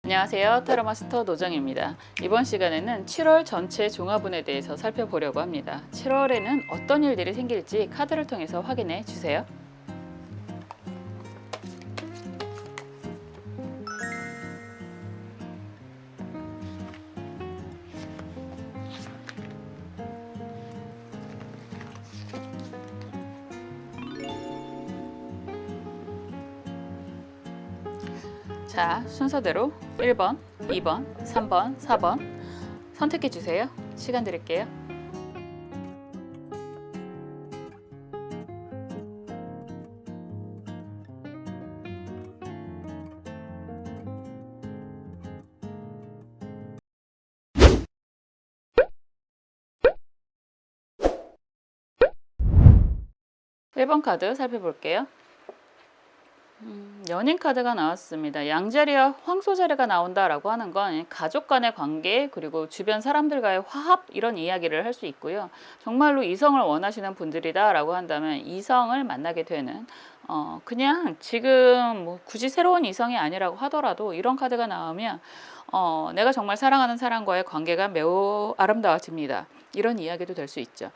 안녕하세요. 타로마스터 노정입니다. 이번 시간에는 7월 전체 종합운에 대해서 살펴보려고 합니다. 7월에는 어떤 일들이 생길지 카드를 통해서 확인해 주세요. 자, 순서대로 1번, 2번, 3번, 4번 선택해 주세요. 시간 드릴게요. 일 번 카드 살펴볼게요. 연인 카드가 나왔습니다. 양자리와 황소자리가 나온다라고 하는 건 가족 간의 관계 그리고 주변 사람들과의 화합 이런 이야기를 할 수 있고요. 정말로 이성을 원하시는 분들이다라고 한다면 이성을 만나게 되는 그냥 지금 뭐 굳이 새로운 이성이 아니라고 하더라도 이런 카드가 나오면 내가 정말 사랑하는 사람과의 관계가 매우 아름다워집니다. 이런 이야기도 될 수 있죠.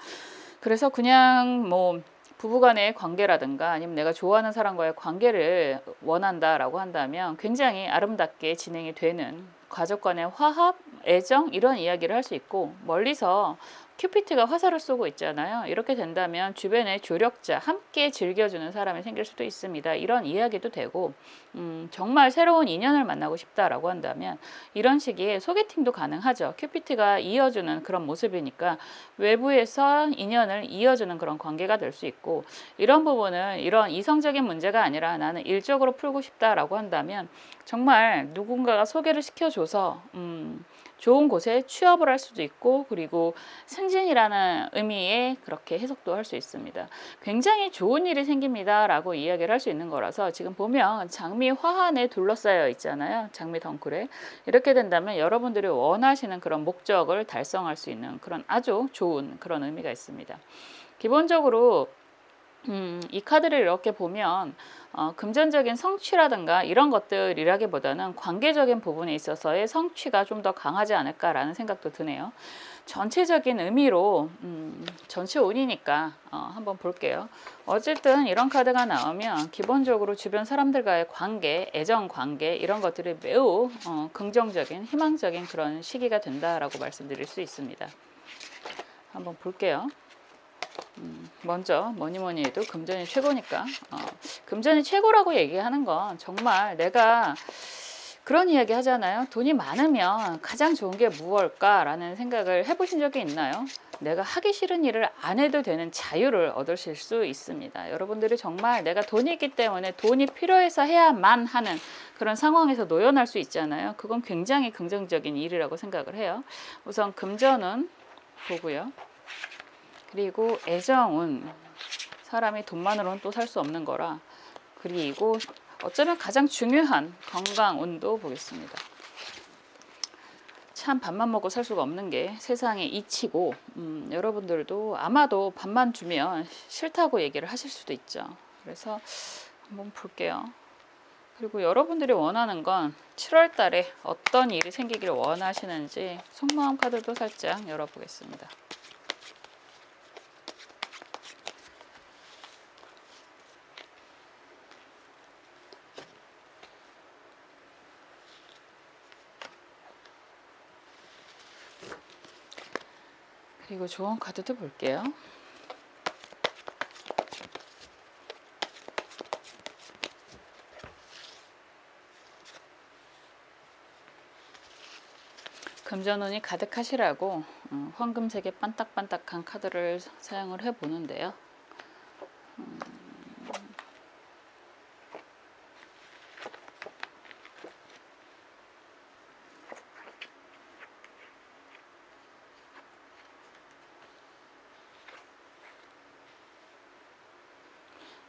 그래서 그냥 뭐 부부간의 관계라든가 아니면 내가 좋아하는 사람과의 관계를 원한다라고 한다면 굉장히 아름답게 진행이 되는 가족 간의 화합, 애정 이런 이야기를 할 수 있고, 멀리서 큐피트가 화살을 쏘고 있잖아요. 이렇게 된다면 주변에 조력자, 함께 즐겨주는 사람이 생길 수도 있습니다. 이런 이야기도 되고, 정말 새로운 인연을 만나고 싶다라고 한다면 이런 시기에 소개팅도 가능하죠. 큐피트가 이어주는 그런 모습이니까 외부에서 인연을 이어주는 그런 관계가 될 수 있고, 이런 부분을 이런 이성적인 문제가 아니라 나는 일적으로 풀고 싶다라고 한다면 정말 누군가가 소개를 시켜줘서 좋은 곳에 취업을 할 수도 있고, 그리고 승진이라는 의미의 그렇게 해석도 할 수 있습니다. 굉장히 좋은 일이 생깁니다 라고 이야기를 할 수 있는 거라서, 지금 보면 장미 화환에 둘러싸여 있잖아요. 장미 덩굴에. 이렇게 된다면 여러분들이 원하시는 그런 목적을 달성할 수 있는 그런 아주 좋은 그런 의미가 있습니다. 기본적으로 이 카드를 이렇게 보면 금전적인 성취라든가 이런 것들이라기보다는 관계적인 부분에 있어서의 성취가 좀 더 강하지 않을까라는 생각도 드네요. 전체적인 의미로 전체 운이니까 한번 볼게요. 어쨌든 이런 카드가 나오면 기본적으로 주변 사람들과의 관계, 애정 관계 이런 것들이 매우 긍정적인, 희망적인 그런 시기가 된다라고 말씀드릴 수 있습니다. 한번 볼게요. 먼저 뭐니 해도 금전이 최고니까 금전이 최고라고 얘기하는 건 정말 내가 그런 이야기 하잖아요. 돈이 많으면 가장 좋은 게 무엇일까라는 생각을 해보신 적이 있나요? 내가 하기 싫은 일을 안 해도 되는 자유를 얻으실 수 있습니다. 여러분들이 정말 내가 돈이 있기 때문에 돈이 필요해서 해야만 하는 그런 상황에서 노연할 수 있잖아요. 그건 굉장히 긍정적인 일이라고 생각을 해요. 우선 금전은 보고요. 그리고 애정은 사람이 돈만으로는 또 살 수 없는 거라, 그리고 어쩌면 가장 중요한 건강운도 보겠습니다. 참 밥만 먹고 살 수가 없는 게 세상의 이치고, 여러분들도 아마도 밥만 주면 싫다고 얘기를 하실 수도 있죠. 그래서 한번 볼게요. 그리고 여러분들이 원하는 건 7월 달에 어떤 일이 생기기를 원하시는지 속마음 카드도 살짝 열어보겠습니다. 그리고 좋은 카드도 볼게요. 금전운이 가득하시라고 황금색의 반딱반딱한 카드를 사용을 해보는데요.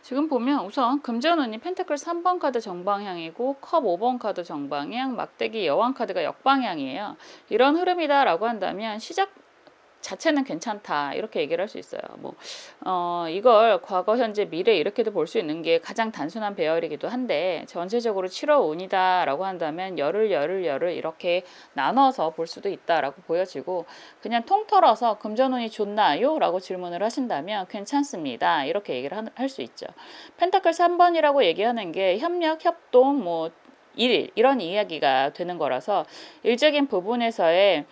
지금 보면 우선 금전운이 펜타클 3번 카드 정방향이고 컵 5번 카드 정방향, 막대기 여왕 카드가 역방향이에요. 이런 흐름이다 라고 한다면 자체는 괜찮다 이렇게 얘기를 할 수 있어요. 이걸 과거, 현재, 미래 이렇게도 볼 수 있는 게 가장 단순한 배열이기도 한데 전체적으로 7월 운이다라고 한다면 열을 이렇게 나눠서 볼 수도 있다라고 보여지고 그냥 통틀어서 금전운이 좋나요? 라고 질문을 하신다면 괜찮습니다. 이렇게 얘기를 할 수 있죠. 펜타클 3번이라고 얘기하는 게 협력, 협동, 일 이런 이야기가 되는 거라서 일적인 부분에서의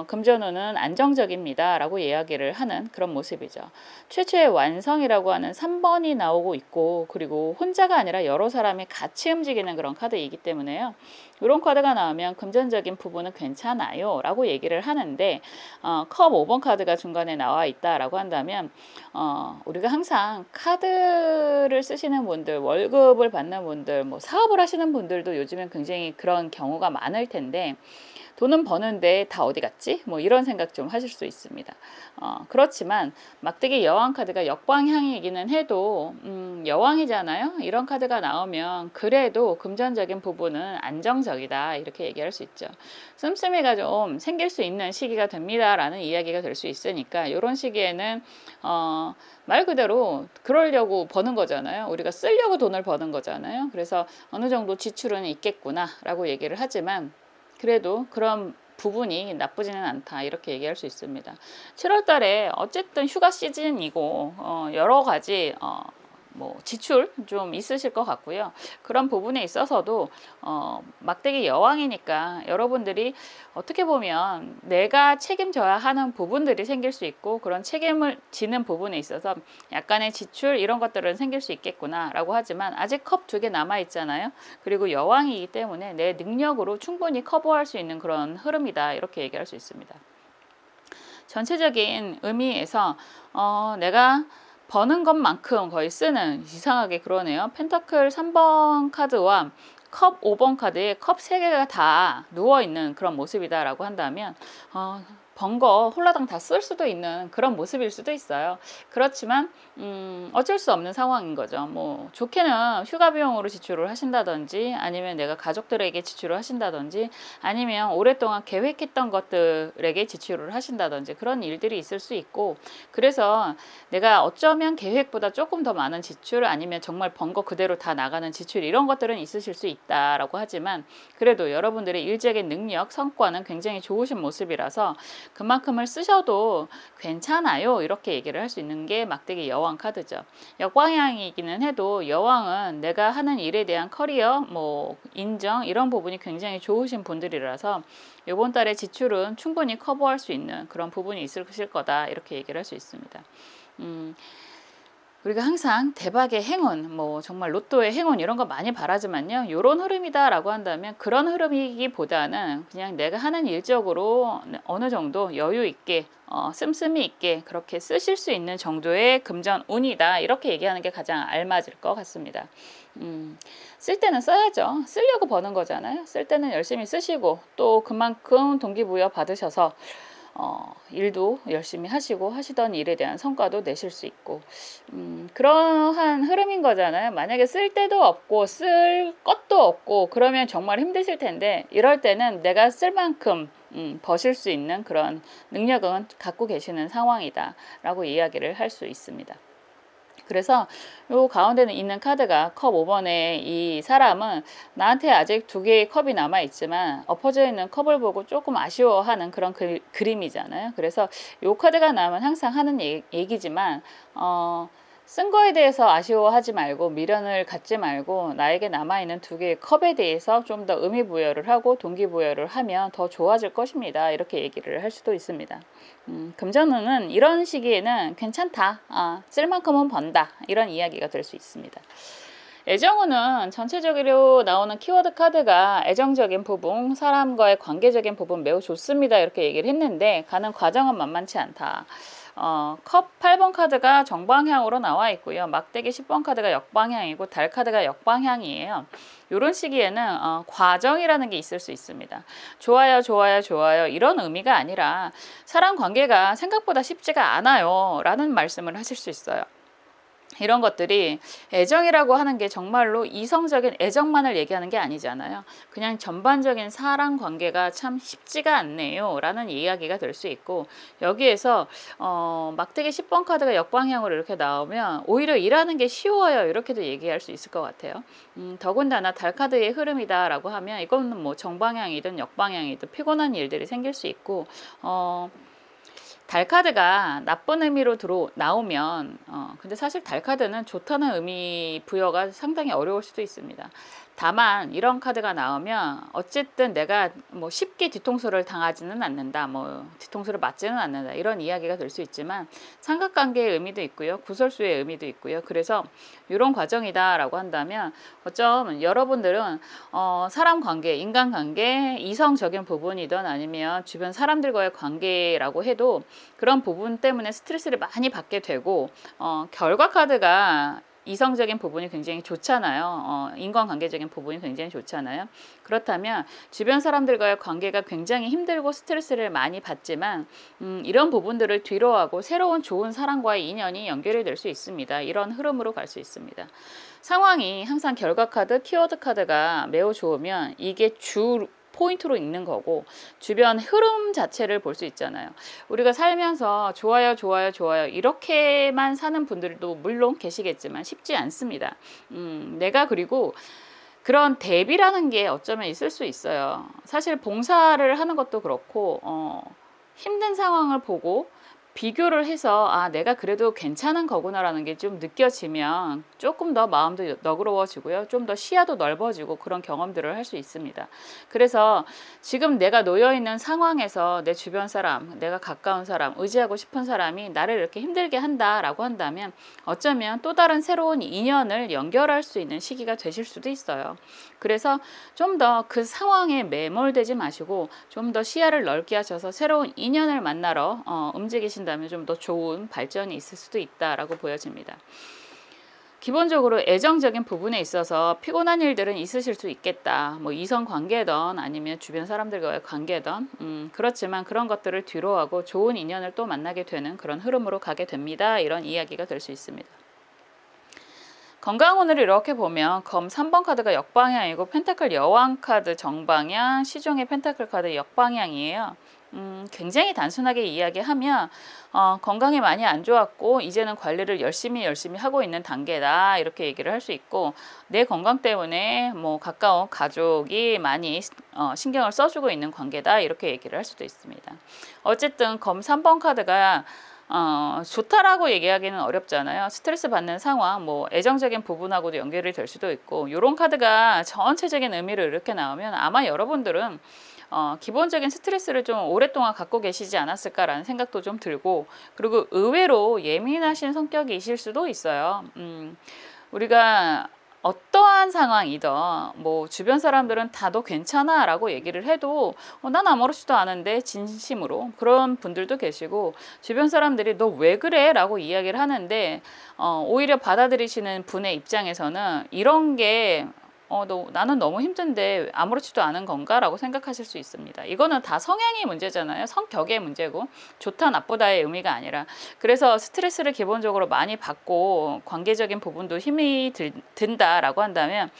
금전운은 안정적입니다 라고 이야기를 하는 그런 모습이죠. 최초의 완성이라고 하는 3번이 나오고 있고 그리고 혼자가 아니라 여러 사람이 같이 움직이는 그런 카드이기 때문에요. 이런 카드가 나오면 금전적인 부분은 괜찮아요 라고 얘기를 하는데 컵 5번 카드가 중간에 나와 있다라고 한다면 우리가 항상 카드를 쓰시는 분들, 월급을 받는 분들, 사업을 하시는 분들도 요즘엔 굉장히 그런 경우가 많을 텐데 돈은 버는데 다 어디 갔지? 이런 생각 좀 하실 수 있습니다. 그렇지만 막대기 여왕 카드가 역방향이기는 해도 여왕이잖아요. 이런 카드가 나오면 그래도 금전적인 부분은 안정적이다 이렇게 얘기할 수 있죠. 씀씀이가 좀 생길 수 있는 시기가 됩니다라는 이야기가 될 수 있으니까 이런 시기에는 말 그대로 그러려고 버는 거잖아요. 우리가 쓰려고 돈을 버는 거잖아요. 그래서 어느 정도 지출은 있겠구나 라고 얘기를 하지만 그래도 그런 부분이 나쁘지는 않다 이렇게 얘기할 수 있습니다. 7월 달에 어쨌든 휴가 시즌이고 여러 가지 지출 좀 있으실 것 같고요. 그런 부분에 있어서도 막대기 여왕이니까 여러분들이 어떻게 보면 내가 책임져야 하는 부분들이 생길 수 있고 그런 책임을 지는 부분에 있어서 약간의 지출 이런 것들은 생길 수 있겠구나 라고 하지만 아직 컵 2개 남아 있잖아요. 그리고 여왕이기 때문에 내 능력으로 충분히 커버할 수 있는 그런 흐름이다 이렇게 얘기할 수 있습니다. 전체적인 의미에서 내가 버는 것만큼 거의 쓰는 이상하게 그러네요. 펜타클 3번 카드와 컵 5번 카드에 컵 3개가 다 누워있는 그런 모습이다라고 한다면 번 거 홀라당 다 쓸 수도 있는 그런 모습일 수도 있어요. 그렇지만 어쩔 수 없는 상황인 거죠. 좋게는 휴가 비용으로 지출을 하신다든지 아니면 내가 가족들에게 지출을 하신다든지 아니면 오랫동안 계획했던 것들에게 지출을 하신다든지 그런 일들이 있을 수 있고 그래서 내가 어쩌면 계획보다 조금 더 많은 지출 아니면 정말 번 거 그대로 다 나가는 지출 이런 것들은 있으실 수 있다라고 하지만 그래도 여러분들의 일적인 능력, 성과는 굉장히 좋으신 모습이라서 그만큼을 쓰셔도 괜찮아요 이렇게 얘기를 할 수 있는 게 막대기 여왕 카드죠. 역방향이기는 해도 여왕은 내가 하는 일에 대한 커리어, 인정 이런 부분이 굉장히 좋으신 분들이라서 이번 달에 지출은 충분히 커버할 수 있는 그런 부분이 있으실 거다 이렇게 얘기를 할 수 있습니다. 우리가 항상 대박의 행운, 정말 로또의 행운 이런 거 많이 바라지만요. 이런 흐름이다라고 한다면 그런 흐름이기보다는 그냥 내가 하는 일적으로 어느 정도 여유 있게 씀씀이 있게 그렇게 쓰실 수 있는 정도의 금전 운이다 이렇게 얘기하는 게 가장 알맞을 것 같습니다. 쓸 때는 써야죠. 쓰려고 버는 거잖아요. 쓸 때는 열심히 쓰시고 또 그만큼 동기부여 받으셔서 일도 열심히 하시고 하시던 일에 대한 성과도 내실 수 있고 그러한 흐름인 거잖아요. 만약에 쓸 데도 없고 쓸 것도 없고 그러면 정말 힘드실 텐데 이럴 때는 내가 쓸 만큼 버실 수 있는 그런 능력은 갖고 계시는 상황이다 라고 이야기를 할 수 있습니다. 그래서 요 가운데는 있는 카드가 컵 5번의 이 사람은 나한테 아직 2개의 컵이 남아 있지만 엎어져 있는 컵을 보고 조금 아쉬워하는 그런 그림이잖아요. 그래서 요 카드가 나오면 항상 하는 얘기지만 쓴 거에 대해서 아쉬워하지 말고 미련을 갖지 말고 나에게 남아있는 2개의 컵에 대해서 좀 더 의미부여를 하고 동기부여를 하면 더 좋아질 것입니다. 이렇게 얘기를 할 수도 있습니다. 금전운은 이런 시기에는 괜찮다. 쓸 만큼은 번다. 이런 이야기가 될 수 있습니다. 애정운은 전체적으로 나오는 키워드 카드가 애정적인 부분, 사람과의 관계적인 부분 매우 좋습니다. 이렇게 얘기를 했는데 가는 과정은 만만치 않다. 컵 8번 카드가 정방향으로 나와 있고요. 막대기 10번 카드가 역방향이고 달 카드가 역방향이에요. 이런 시기에는 과정이라는 게 있을 수 있습니다. 좋아요, 좋아요, 좋아요 이런 의미가 아니라 사람 관계가 생각보다 쉽지가 않아요 라는 말씀을 하실 수 있어요. 이런 것들이 애정이라고 하는 게 정말로 이성적인 애정만을 얘기하는 게 아니잖아요. 그냥 전반적인 사랑 관계가 참 쉽지가 않네요 라는 이야기가 될 수 있고, 여기에서 막대기 10번 카드가 역방향으로 이렇게 나오면 오히려 일하는 게 쉬워요, 이렇게도 얘기할 수 있을 것 같아요. 더군다나 달 카드의 흐름이다 라고 하면 이거는 뭐 정방향이든 역방향이든 피곤한 일들이 생길 수 있고, 달 카드가 나쁜 의미로 나오면 근데 사실 달 카드는 좋다는 의미 부여가 상당히 어려울 수도 있습니다. 다만 이런 카드가 나오면 어쨌든 내가 뭐 쉽게 뒤통수를 당하지는 않는다, 뭐 뒤통수를 맞지는 않는다, 이런 이야기가 될 수 있지만 삼각관계의 의미도 있고요, 구설수의 의미도 있고요. 그래서 이런 과정이다라고 한다면 어쩌면 여러분들은 사람 관계, 인간관계, 이성적인 부분이든 아니면 주변 사람들과의 관계라고 해도 그런 부분 때문에 스트레스를 많이 받게 되고, 결과 카드가 이성적인 부분이 굉장히 좋잖아요. 인간관계적인 부분이 굉장히 좋잖아요. 그렇다면 주변 사람들과의 관계가 굉장히 힘들고 스트레스를 많이 받지만 이런 부분들을 뒤로하고 새로운 좋은 사람과의 인연이 연결이 될 수 있습니다. 이런 흐름으로 갈 수 있습니다. 상황이 항상 결과 카드, 키워드 카드가 매우 좋으면 이게 주 포인트로 읽는 거고, 주변 흐름 자체를 볼 수 있잖아요. 우리가 살면서 좋아요, 좋아요, 좋아요 이렇게만 사는 분들도 물론 계시겠지만 쉽지 않습니다. 내가 그리고 그런 대비라는 게 어쩌면 있을 수 있어요. 사실 봉사를 하는 것도 그렇고 힘든 상황을 보고 비교를 해서 내가 그래도 괜찮은 거구나라는 게 좀 느껴지면 조금 더 마음도 너그러워지고요, 좀 더 시야도 넓어지고 그런 경험들을 할 수 있습니다. 그래서 지금 내가 놓여있는 상황에서 내 주변 사람, 내가 가까운 사람, 의지하고 싶은 사람이 나를 이렇게 힘들게 한다라고 한다면 어쩌면 또 다른 새로운 인연을 연결할 수 있는 시기가 되실 수도 있어요. 그래서 좀 더 그 상황에 매몰되지 마시고 좀 더 시야를 넓게 하셔서 새로운 인연을 만나러 움직이신다면 좀 더 좋은 발전이 있을 수도 있다라고 보여집니다. 기본적으로 애정적인 부분에 있어서 피곤한 일들은 있으실 수 있겠다. 뭐 이성 관계든 아니면 주변 사람들과의 관계든 그렇지만 그런 것들을 뒤로하고 좋은 인연을 또 만나게 되는 그런 흐름으로 가게 됩니다. 이런 이야기가 될 수 있습니다. 건강운을 이렇게 보면 검 3번 카드가 역방향이고 펜타클 여왕 카드 정방향, 시종의 펜타클 카드 역방향이에요. 굉장히 단순하게 이야기하면 건강이 많이 안 좋았고 이제는 관리를 열심히 하고 있는 단계다, 이렇게 얘기를 할 수 있고, 내 건강 때문에 뭐 가까운 가족이 많이 신경을 써주고 있는 관계다, 이렇게 얘기를 할 수도 있습니다. 어쨌든 검 3번 카드가 좋다라고 얘기하기는 어렵잖아요. 스트레스 받는 상황, 뭐 애정적인 부분하고도 연결이 될 수도 있고, 이런 카드가 전체적인 의미를 이렇게 나오면 아마 여러분들은 기본적인 스트레스를 좀 오랫동안 갖고 계시지 않았을까라는 생각도 좀 들고, 그리고 의외로 예민하신 성격이실 수도 있어요. 우리가 어떠한 상황이든 뭐 주변 사람들은 다 너 괜찮아 라고 얘기를 해도 난 아무렇지도 않은데 진심으로 그런 분들도 계시고, 주변 사람들이 너 왜 그래 라고 이야기를 하는데 오히려 받아들이시는 분의 입장에서는 이런 게 나는 너무 힘든데 아무렇지도 않은 건가 라고 생각하실 수 있습니다. 이거는 다 성향의 문제잖아요. 성격의 문제고 좋다 나쁘다의 의미가 아니라, 그래서 스트레스를 기본적으로 많이 받고 관계적인 부분도 힘이 든다라고 한다면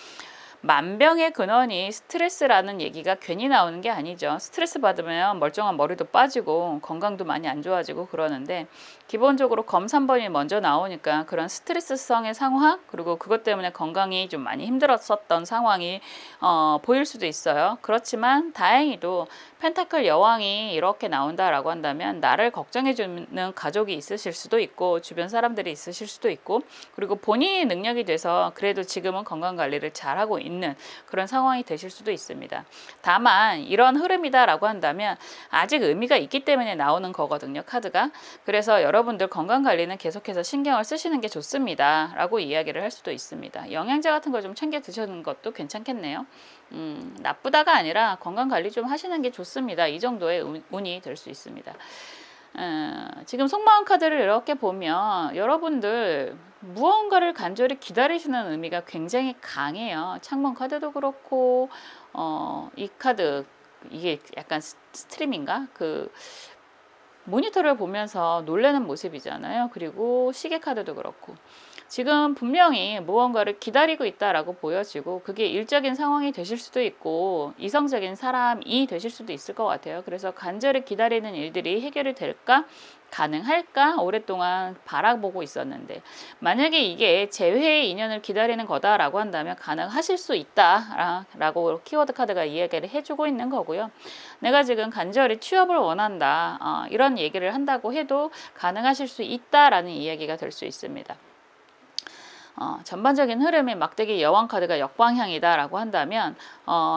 만병의 근원이 스트레스라는 얘기가 괜히 나오는 게 아니죠. 스트레스 받으면 멀쩡한 머리도 빠지고 건강도 많이 안 좋아지고 그러는데, 기본적으로 검 3번이 먼저 나오니까 그런 스트레스성의 상황, 그리고 그것 때문에 건강이 좀 많이 힘들었었던 상황이 보일 수도 있어요. 그렇지만 다행히도 펜타클 여왕이 이렇게 나온다라고 한다면 나를 걱정해주는 가족이 있으실 수도 있고 주변 사람들이 있으실 수도 있고, 그리고 본인이 능력이 돼서 그래도 지금은 건강관리를 잘하고 있는 그런 상황이 되실 수도 있습니다. 다만 이런 흐름이다라고 한다면 아직 의미가 있기 때문에 나오는 거거든요, 카드가. 그래서 여러분들 건강관리는 계속해서 신경을 쓰시는 게 좋습니다 라고 이야기를 할 수도 있습니다. 영양제 같은 거 좀 챙겨 드시는 것도 괜찮겠네요. 나쁘다가 아니라 건강관리 좀 하시는 게 좋습니다. 이 정도의 운이 될 수 있습니다. 지금 속마음 카드를 이렇게 보면 여러분들 무언가를 간절히 기다리시는 의미가 굉장히 강해요. 창문 카드도 그렇고 이 카드, 이게 약간 스트림인가? 그 모니터를 보면서 놀라는 모습이잖아요. 그리고 시계 카드도 그렇고 지금 분명히 무언가를 기다리고 있다라고 보여지고 그게 일적인 상황이 되실 수도 있고 이성적인 사람이 되실 수도 있을 것 같아요. 그래서 간절히 기다리는 일들이 해결이 될까? 가능할까? 오랫동안 바라보고 있었는데 만약에 이게 재회의 인연을 기다리는 거다라고 한다면 가능하실 수 있다라고 키워드 카드가 이야기를 해주고 있는 거고요. 내가 지금 간절히 취업을 원한다 이런 얘기를 한다고 해도 가능하실 수 있다라는 이야기가 될 수 있습니다. 전반적인 흐름이 막대기 여왕 카드가 역방향이다라고 한다면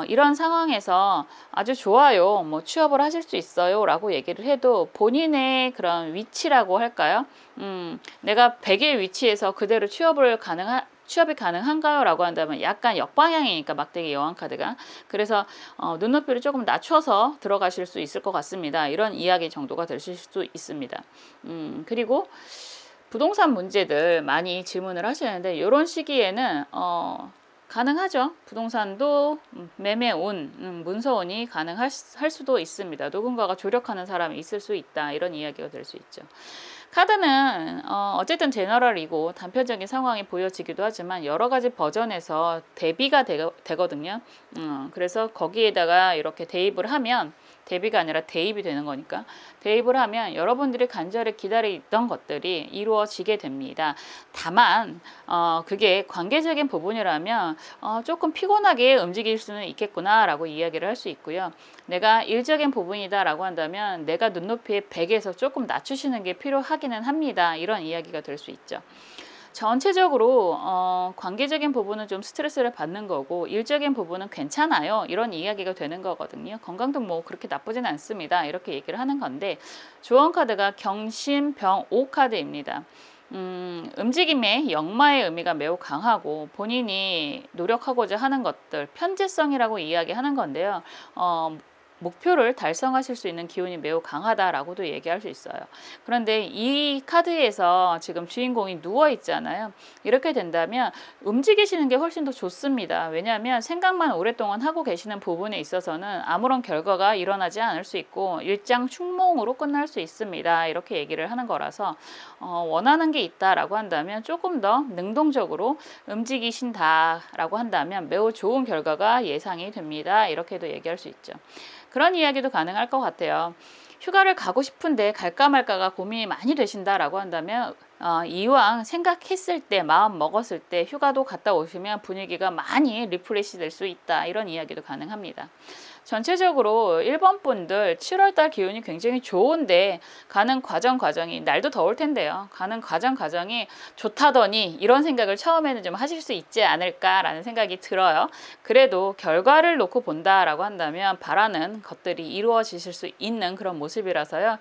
이런 상황에서 아주 좋아요, 뭐 취업을 하실 수 있어요라고 얘기를 해도 본인의 그런 위치라고 할까요? 내가 100의 위치에서 그대로 취업이 가능한가요? 라고 한다면 약간 역방향이니까 막대기 여왕 카드가 그래서 눈높이를 조금 낮춰서 들어가실 수 있을 것 같습니다. 이런 이야기 정도가 되실 수 있습니다. 그리고 부동산 문제들 많이 질문을 하시는데 이런 시기에는 가능하죠. 부동산도 매매운, 문서운이 가능할 수도 있습니다. 누군가가 조력하는 사람이 있을 수 있다. 이런 이야기가 될 수 있죠. 카드는 어쨌든 제너럴이고 단편적인 상황이 보여지기도 하지만 여러 가지 버전에서 대비가 되거든요. 그래서 거기에다가 이렇게 대입을 하면 대비가 아니라 대입이 되는 거니까 대입을 하면 여러분들이 간절히 기다리던 것들이 이루어지게 됩니다. 다만 그게 관계적인 부분이라면 조금 피곤하게 움직일 수는 있겠구나라고 이야기를 할 수 있고요. 내가 일적인 부분이다라고 한다면 내가 눈높이의 100에서 조금 낮추시는 게 필요하기는 합니다. 이런 이야기가 될 수 있죠. 전체적으로 관계적인 부분은 좀 스트레스를 받는 거고 일적인 부분은 괜찮아요. 이런 이야기가 되는 거거든요. 건강도 뭐 그렇게 나쁘진 않습니다. 이렇게 얘기를 하는 건데 조언 카드가 경신병5 카드입니다. 움직임의 역마의 의미가 매우 강하고 본인이 노력하고자 하는 것들 편재성이라고 이야기하는 건데요. 목표를 달성하실 수 있는 기운이 매우 강하다라고도 얘기할 수 있어요. 그런데 이 카드에서 지금 주인공이 누워 있잖아요. 이렇게 된다면 움직이시는 게 훨씬 더 좋습니다. 왜냐하면 생각만 오랫동안 하고 계시는 부분에 있어서는 아무런 결과가 일어나지 않을 수 있고 일장춘몽으로 끝날 수 있습니다. 이렇게 얘기를 하는 거라서 원하는 게 있다라고 한다면 조금 더 능동적으로 움직이신다라고 한다면 매우 좋은 결과가 예상이 됩니다. 이렇게도 얘기할 수 있죠. 그런 이야기도 가능할 것 같아요. 휴가를 가고 싶은데 갈까 말까가 고민이 많이 되신다라고 한다면 이왕 생각했을 때 마음 먹었을 때 휴가도 갔다 오시면 분위기가 많이 리프레시 될 수 있다. 이런 이야기도 가능합니다. 전체적으로 1번 분들 7월달 기운이 굉장히 좋은데 가는 과정이 날도 더울 텐데요. 가는 과정이 좋다더니 이런 생각을 처음에는 좀 하실 수 있지 않을까라는 생각이 들어요. 그래도 결과를 놓고 본다라고 한다면 바라는 것들이 이루어지실 수 있는 그런 모습이라서요.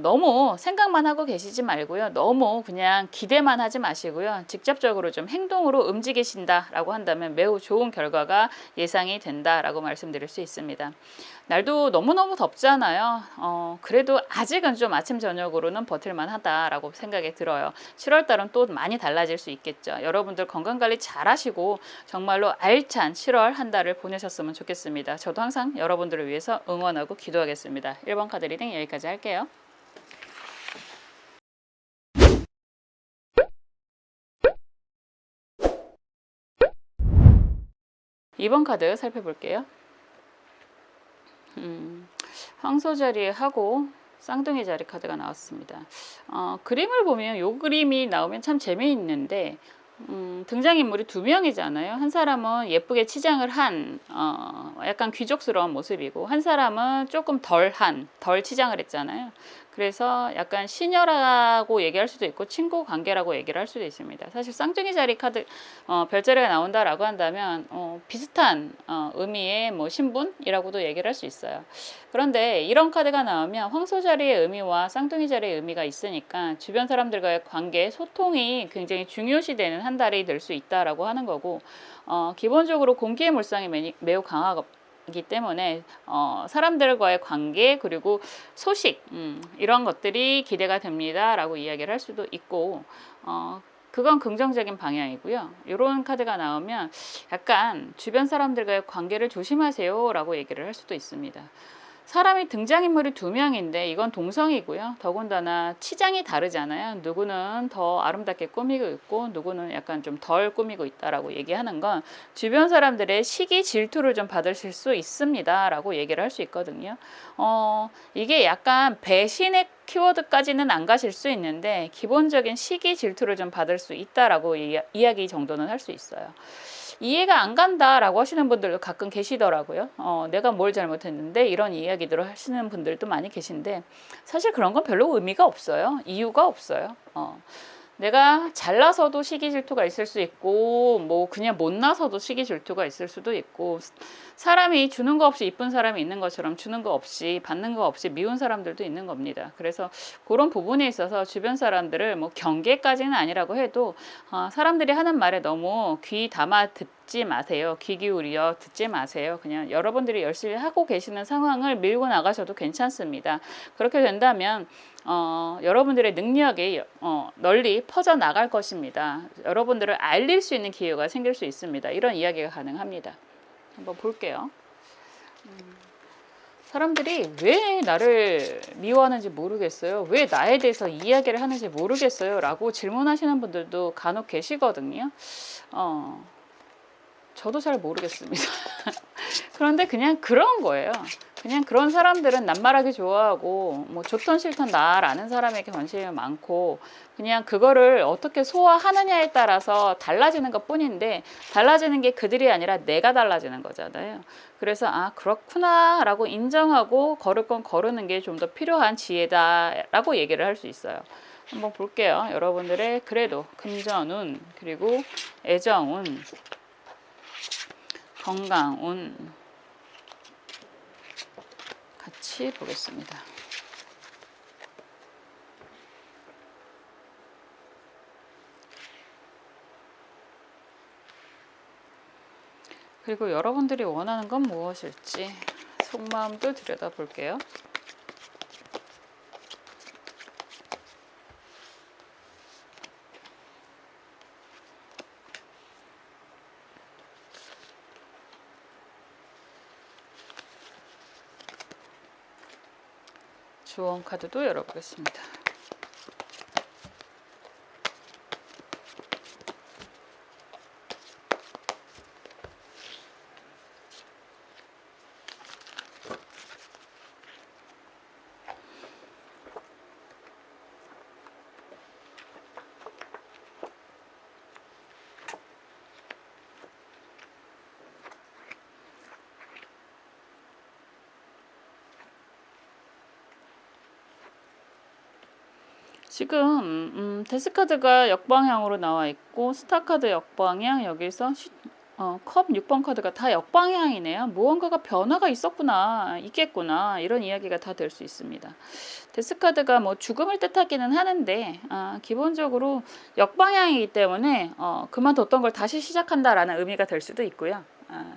너무 생각만 하고 계시지 말고요. 너무 그냥 기대만 하지 마시고요. 직접적으로 좀 행동으로 움직이신다라고 한다면 매우 좋은 결과가 예상이 된다라고 말씀드릴 수 있습니다. 날도 너무너무 덥잖아요. 그래도 아직은 좀 아침 저녁으로는 버틸만 하다라고 생각이 들어요. 7월 달은 또 많이 달라질 수 있겠죠. 여러분들 건강관리 잘 하시고 정말로 알찬 7월 한 달을 보내셨으면 좋겠습니다. 저도 항상 여러분들을 위해서 응원하고 기도하겠습니다. 1번 카드 리딩 여기까지 할게요. 2번 카드 살펴볼게요. 황소 자리에 하고 쌍둥이 자리 카드가 나왔습니다. 그림을 보면 이 그림이 나오면 참 재미있는데 등장인물이 두 명이잖아요. 한 사람은 예쁘게 치장을 한 약간 귀족스러운 모습이고 한 사람은 조금 덜 치장을 했잖아요. 그래서 약간 시녀라고 얘기할 수도 있고 친구 관계라고 얘기를 할 수도 있습니다. 사실 쌍둥이 자리 카드 별자리가 나온다라고 한다면 비슷한 의미의 뭐 신분이라고도 얘기를 할 수 있어요. 그런데 이런 카드가 나오면 황소 자리의 의미와 쌍둥이 자리의 의미가 있으니까 주변 사람들과의 관계, 소통이 굉장히 중요시되는 한 달이 될 수 있다라고 하는 거고 기본적으로 공기의 물상이 매우 강하기 때문에 사람들과의 관계 그리고 소식 이런 것들이 기대가 됩니다 라고 이야기를 할 수도 있고 그건 긍정적인 방향이고요. 이런 카드가 나오면 약간 주변 사람들과의 관계를 조심하세요 라고 얘기를 할 수도 있습니다. 사람이 등장인물이 두 명인데 이건 동성이고요. 더군다나 치장이 다르잖아요. 누구는 더 아름답게 꾸미고 있고 누구는 약간 좀 덜 꾸미고 있다라고 얘기하는 건 주변 사람들의 시기 질투를 좀 받으실 수 있습니다라고 얘기를 할 수 있거든요. 이게 약간 배신의 키워드까지는 안 가실 수 있는데 기본적인 시기 질투를 좀 받을 수 있다라고 이야기 정도는 할 수 있어요. 이해가 안 간다라고 하시는 분들도 가끔 계시더라고요. 내가 뭘 잘못했는데 이런 이야기들을 하시는 분들도 많이 계신데 사실 그런 건 별로 의미가 없어요. 이유가 없어요. 내가 잘나서도 시기 질투가 있을 수 있고 뭐 그냥 못나서도 시기 질투가 있을 수도 있고 사람이 주는 거 없이 이쁜 사람이 있는 것처럼 주는 거 없이 받는 거 없이 미운 사람들도 있는 겁니다. 그래서 그런 부분에 있어서 주변 사람들을 뭐 경계까지는 아니라고 해도 사람들이 하는 말에 너무 귀 담아 듣지 마세요. 귀 기울여 듣지 마세요. 그냥 여러분들이 열심히 하고 계시는 상황을 밀고 나가셔도 괜찮습니다. 그렇게 된다면 여러분들의 능력이 널리 퍼져 나갈 것입니다. 여러분들을 알릴 수 있는 기회가 생길 수 있습니다. 이런 이야기가 가능합니다. 한번 볼게요. 사람들이 왜 나를 미워하는지 모르겠어요. 왜 나에 대해서 이야기를 하는지 모르겠어요. 라고 질문하시는 분들도 간혹 계시거든요. 저도 잘 모르겠습니다. 그런데 그냥 그런 거예요. 그냥 그런 사람들은 낱말하기 좋아하고 뭐 좋던 싫던 나라는 사람에게 관심이 많고 그냥 그거를 어떻게 소화하느냐에 따라서 달라지는 것 뿐인데 달라지는 게 그들이 아니라 내가 달라지는 거잖아요. 그래서 그렇구나 라고 인정하고 걸을 건 거르는 게 좀 더 필요한 지혜다 라고 얘기를 할 수 있어요. 한번 볼게요. 여러분들의 그래도 금전운 그리고 애정운 건강운 같이 보겠습니다. 그리고 여러분들이 원하는 건 무엇일지 속마음도 들여다볼게요. 주원 카드도 열어보겠습니다. 지금 데스카드가 역방향으로 나와 있고 스타카드 역방향 여기서 컵 6번 카드가 다 역방향이네요. 무언가가 변화가 있겠구나 이런 이야기가 다 될 수 있습니다. 데스카드가 뭐 죽음을 뜻하기는 하는데 기본적으로 역방향이기 때문에 그만뒀던 걸 다시 시작한다라는 의미가 될 수도 있고요.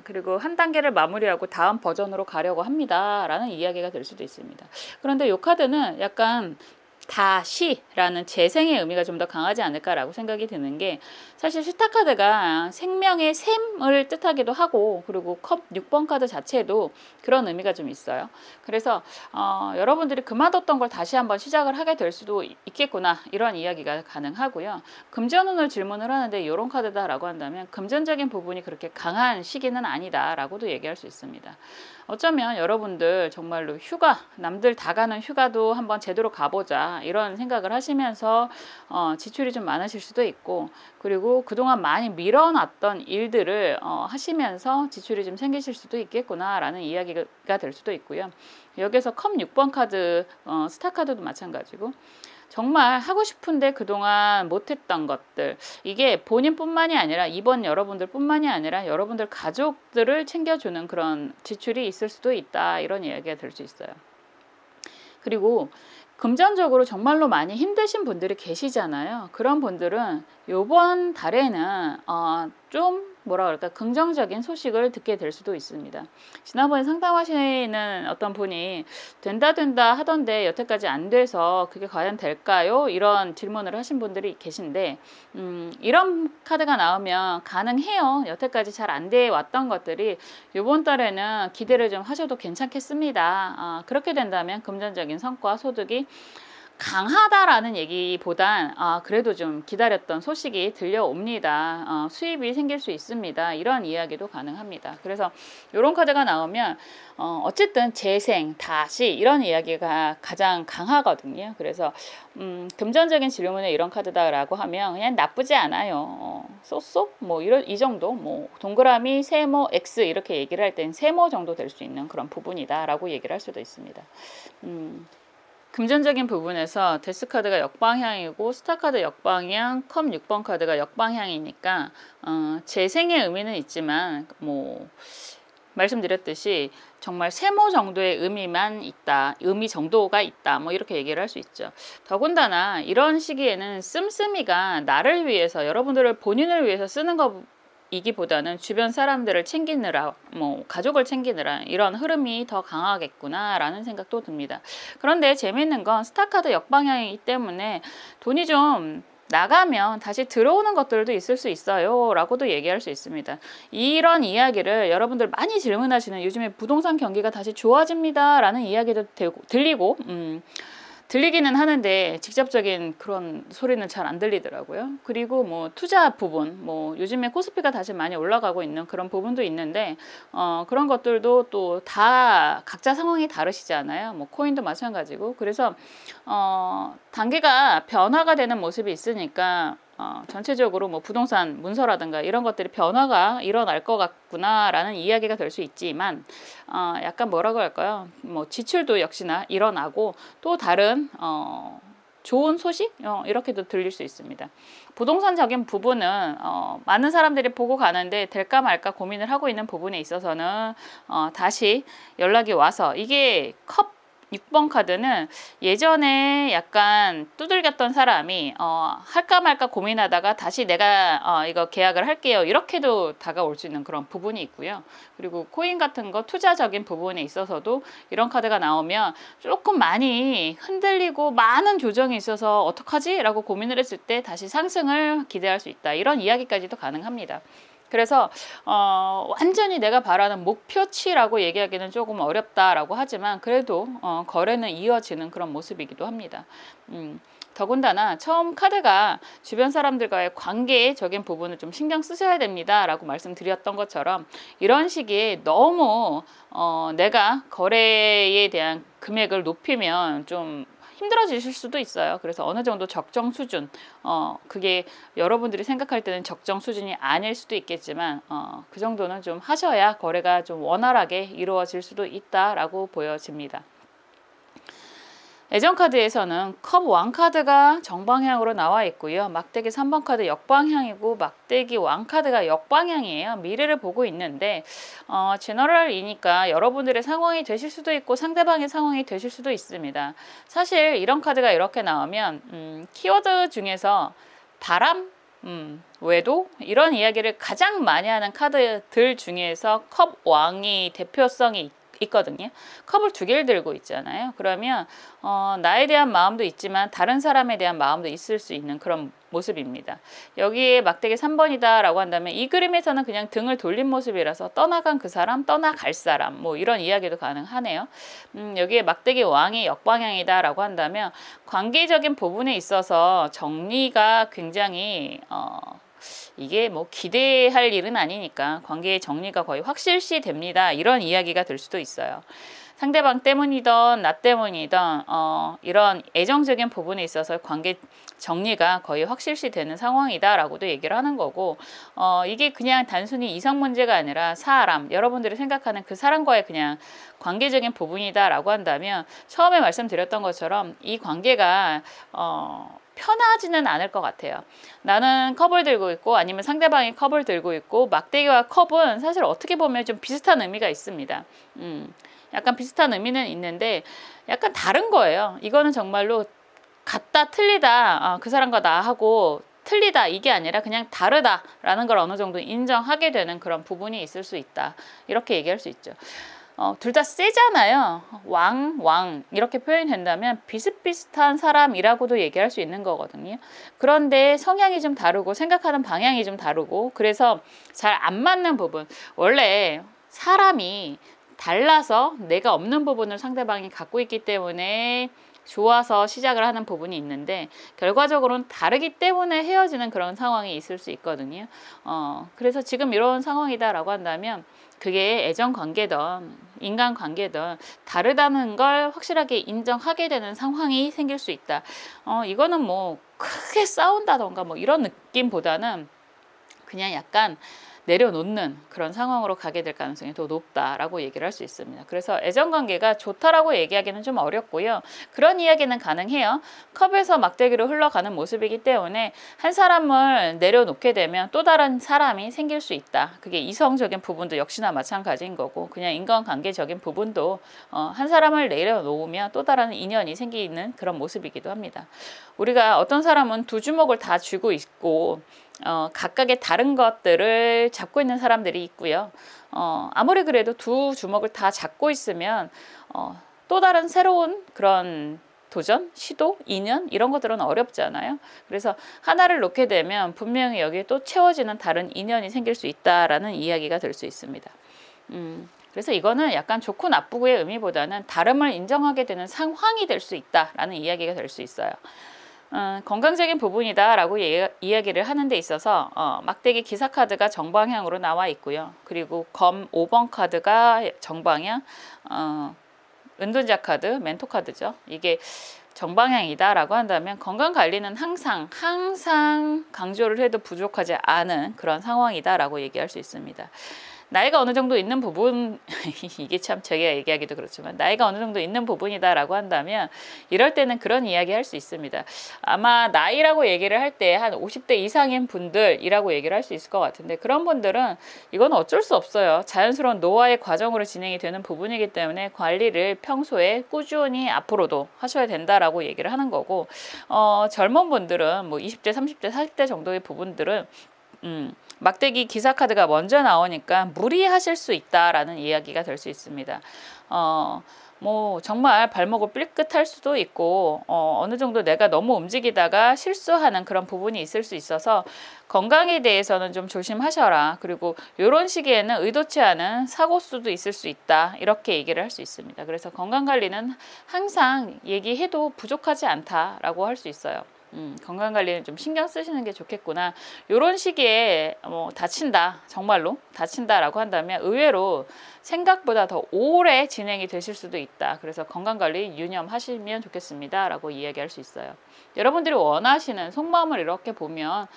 그리고 한 단계를 마무리하고 다음 버전으로 가려고 합니다 라는 이야기가 될 수도 있습니다. 그런데 이 카드는 약간 다시라는 재생의 의미가 좀 더 강하지 않을까라고 생각이 드는 게 사실 스타카드가 생명의 샘을 뜻하기도 하고 그리고 컵 6번 카드 자체도 그런 의미가 좀 있어요. 그래서 여러분들이 그만뒀던 걸 다시 한번 시작을 하게 될 수도 있겠구나 이런 이야기가 가능하고요. 금전운을 질문을 하는데 이런 카드다라고 한다면 금전적인 부분이 그렇게 강한 시기는 아니다라고도 얘기할 수 있습니다. 어쩌면 여러분들 정말로 휴가 남들 다 가는 휴가도 한번 제대로 가보자 이런 생각을 하시면서 지출이 좀 많으실 수도 있고 그리고 그동안 많이 밀어놨던 일들을 하시면서 지출이 좀 생기실 수도 있겠구나 라는 이야기가 될 수도 있고요. 여기서 컵 6번 카드 스타 카드도 마찬가지고 정말 하고 싶은데 그동안 못했던 것들 이게 본인뿐만이 아니라 이번 여러분들 뿐만이 아니라 여러분들 가족들을 챙겨주는 그런 지출이 있을 수도 있다 이런 이야기가 될 수 있어요. 그리고 금전적으로 정말로 많이 힘드신 분들이 계시잖아요. 그런 분들은 이번 달에는 좀 뭐라 그럴까 긍정적인 소식을 듣게 될 수도 있습니다. 지난번에 상담하시는 어떤 분이 된다 하던데 여태까지 안 돼서 그게 과연 될까요? 이런 질문을 하신 분들이 계신데 이런 카드가 나오면 가능해요. 여태까지 잘 안 돼 왔던 것들이 이번 달에는 기대를 좀 하셔도 괜찮겠습니다. 그렇게 된다면 금전적인 성과 소득이 강하다라는 얘기보단 그래도 좀 기다렸던 소식이 들려옵니다. 수입이 생길 수 있습니다. 이런 이야기도 가능합니다. 그래서 이런 카드가 나오면 어쨌든 재생, 다시 이런 이야기가 가장 강하거든요. 그래서 금전적인 질문에 이런 카드다라고 하면 그냥 나쁘지 않아요. 쏘쏘 뭐 이 정도 뭐 동그라미 세모 X 이렇게 얘기를 할 땐 세모 정도 될 수 있는 그런 부분이다라고 얘기를 할 수도 있습니다. 금전적인 부분에서 데스카드가 역방향이고 스타카드 역방향, 컵 6번 카드가 역방향이니까 재생의 의미는 있지만 뭐 말씀드렸듯이 정말 세모 정도의 의미만 있다, 의미 정도가 있다, 뭐 이렇게 얘기를 할 수 있죠. 더군다나 이런 시기에는 씀씀이가 나를 위해서, 여러분들을 본인을 위해서 쓰는 것 이기보다는 주변 사람들을 챙기느라, 뭐 가족을 챙기느라 이런 흐름이 더 강하겠구나라는 생각도 듭니다. 그런데 재밌는 건 스타카드 역방향이기 때문에 돈이 좀 나가면 다시 들어오는 것들도 있을 수 있어요 라고도 얘기할 수 있습니다. 이런 이야기를 여러분들 많이 질문하시는, 요즘에 부동산 경기가 다시 좋아집니다 라는 이야기도 들리기는 하는데 직접적인 그런 소리는 잘 안 들리더라고요. 그리고 뭐 투자 부분, 뭐 요즘에 코스피가 다시 많이 올라가고 있는 그런 부분도 있는데 그런 것들도 또 다 각자 상황이 다르시잖아요. 뭐 코인도 마찬가지고. 그래서 단계가 변화가 되는 모습이 있으니까 전체적으로 뭐 부동산 문서라든가 이런 것들이 변화가 일어날 것 같구나라는 이야기가 될 수 있지만 약간 뭐라고 할까요? 뭐 지출도 역시나 일어나고 또 다른 좋은 소식 이렇게도 들릴 수 있습니다. 부동산적인 부분은 많은 사람들이 보고 가는데 될까 말까 고민을 하고 있는 부분에 있어서는 다시 연락이 와서, 이게 컵 6번 카드는 예전에 약간 두들겼던 사람이 할까 말까 고민하다가 다시 내가 이거 계약을 할게요 이렇게도 다가올 수 있는 그런 부분이 있고요. 그리고 코인 같은 거 투자적인 부분에 있어서도 이런 카드가 나오면 조금 많이 흔들리고 많은 조정이 있어서 어떡하지? 라고 고민을 했을 때 다시 상승을 기대할 수 있다, 이런 이야기까지도 가능합니다. 그래서 완전히 내가 바라는 목표치라고 얘기하기는 조금 어렵다라고 하지만 그래도 거래는 이어지는 그런 모습이기도 합니다. 더군다나 처음 카드가 주변 사람들과의 관계적인 부분을 좀 신경 쓰셔야 됩니다 라고 말씀드렸던 것처럼, 이런 시기에 너무 내가 거래에 대한 금액을 높이면 좀 힘들어지실 수도 있어요. 그래서 어느 정도 적정 수준, 그게 여러분들이 생각할 때는 적정 수준이 아닐 수도 있겠지만 그 정도는 좀 하셔야 거래가 좀 원활하게 이루어질 수도 있다라고 보여집니다. 애정 카드에서는 컵 왕 카드가 정방향으로 나와 있고요. 막대기 3번 카드 역방향이고 막대기 왕 카드가 역방향이에요. 미래를 보고 있는데 제너럴이니까 여러분들의 상황이 되실 수도 있고 상대방의 상황이 되실 수도 있습니다. 사실 이런 카드가 이렇게 나오면 키워드 중에서 바람, 외도 이런 이야기를 가장 많이 하는 카드들 중에서 컵 왕이 대표성이 있거든요. 컵을 2개를 들고 있잖아요. 그러면 나에 대한 마음도 있지만 다른 사람에 대한 마음도 있을 수 있는 그런 모습입니다. 여기에 막대기 3번이다 라고 한다면 이 그림에서는 그냥 등을 돌린 모습이라서 떠나간 그 사람, 떠나갈 사람, 뭐 이런 이야기도 가능하네요. 여기에 막대기 왕이 역방향이다 라고 한다면 관계적인 부분에 있어서 정리가 굉장히 이게 뭐 기대할 일은 아니니까 관계의 정리가 거의 확실시 됩니다. 이런 이야기가 될 수도 있어요. 상대방 때문이든 나 때문이든 이런 애정적인 부분에 있어서 관계 정리가 거의 확실시 되는 상황이다 라고도 얘기를 하는 거고, 이게 그냥 단순히 이성 문제가 아니라 사람, 여러분들이 생각하는 그 사람과의 그냥 관계적인 부분이다 라고 한다면 처음에 말씀드렸던 것처럼 이 관계가 편하지는 않을 것 같아요. 나는 컵을 들고 있고 아니면 상대방이 컵을 들고 있고, 막대기와 컵은 사실 어떻게 보면 좀 비슷한 의미가 있습니다. 약간 비슷한 의미는 있는데 약간 다른 거예요. 이거는 정말로 같다 틀리다, 그 사람과 나하고 틀리다 이게 아니라 그냥 다르다라는 걸 어느 정도 인정하게 되는 그런 부분이 있을 수 있다. 이렇게 얘기할 수 있죠. 둘 다 세잖아요. 왕 이렇게 표현된다면 비슷비슷한 사람이라고도 얘기할 수 있는 거거든요. 그런데 성향이 좀 다르고 생각하는 방향이 좀 다르고 그래서 잘 안 맞는 부분. 원래 사람이 달라서 내가 없는 부분을 상대방이 갖고 있기 때문에 좋아서 시작을 하는 부분이 있는데 결과적으로는 다르기 때문에 헤어지는 그런 상황이 있을 수 있거든요. 그래서 지금 이런 상황이다라고 한다면 그게 애정 관계든 인간 관계든 다르다는 걸 확실하게 인정하게 되는 상황이 생길 수 있다. 이거는 뭐 크게 싸운다던가 뭐 이런 느낌보다는 그냥 약간 내려놓는 그런 상황으로 가게 될 가능성이 더 높다라고 얘기를 할 수 있습니다. 그래서 애정관계가 좋다라고 얘기하기는 좀 어렵고요. 그런 이야기는 가능해요. 컵에서 막대기로 흘러가는 모습이기 때문에 한 사람을 내려놓게 되면 또 다른 사람이 생길 수 있다. 그게 이성적인 부분도 역시나 마찬가지인 거고 그냥 인간관계적인 부분도 한 사람을 내려놓으면 또 다른 인연이 생기는 그런 모습이기도 합니다. 우리가 어떤 사람은 두 주먹을 다 쥐고 있고 각각의 다른 것들을 잡고 있는 사람들이 있고요. 아무리 그래도 두 주먹을 다 잡고 있으면 또 다른 새로운 그런 도전, 시도, 인연 이런 것들은 어렵잖아요. 그래서 하나를 놓게 되면 분명히 여기에 또 채워지는 다른 인연이 생길 수 있다라는 이야기가 될 수 있습니다. 그래서 이거는 약간 좋고 나쁘고의 의미보다는 다름을 인정하게 되는 상황이 될 수 있다라는 이야기가 될 수 있어요. 건강적인 부분이다라고 이야기를 하는 데 있어서 막대기 기사 카드가 정방향으로 나와 있고요. 그리고 검 5번 카드가 정방향, 은둔자 카드, 멘토 카드죠. 이게 정방향이다라고 한다면 건강관리는 항상 강조를 해도 부족하지 않은 그런 상황이다라고 얘기할 수 있습니다. 나이가 어느 정도 있는 부분 이게 참 제가 얘기하기도 그렇지만 나이가 어느 정도 있는 부분이다라고 한다면 이럴 때는 그런 이야기 할 수 있습니다. 아마 나이라고 얘기를 할 때 한 50대 이상인 분들이라고 얘기를 할 수 있을 것 같은데 그런 분들은 이건 어쩔 수 없어요. 자연스러운 노화의 과정으로 진행이 되는 부분이기 때문에 관리를 평소에 꾸준히 앞으로도 하셔야 된다라고 얘기를 하는 거고 젊은 분들은 뭐 20대, 30대, 40대 정도의 부분들은 막대기 기사 카드가 먼저 나오니까 무리하실 수 있다라는 이야기가 될 수 있습니다. 뭐 정말 발목을 삘끗할 수도 있고 어느 정도 내가 너무 움직이다가 실수하는 그런 부분이 있을 수 있어서 건강에 대해서는 좀 조심하셔라. 그리고 이런 시기에는 의도치 않은 사고 수도 있을 수 있다. 이렇게 얘기를 할 수 있습니다. 그래서 건강관리는 항상 얘기해도 부족하지 않다라고 할 수 있어요. 건강관리는 좀 신경 쓰시는 게 좋겠구나. 이런 시기에 다친다, 정말로 다친다라고 한다면 의외로 생각보다 더 오래 진행이 되실 수도 있다. 그래서 건강관리 유념하시면 좋겠습니다. 라고 이야기할 수 있어요. 여러분들이 원하시는 속마음을 이렇게 보면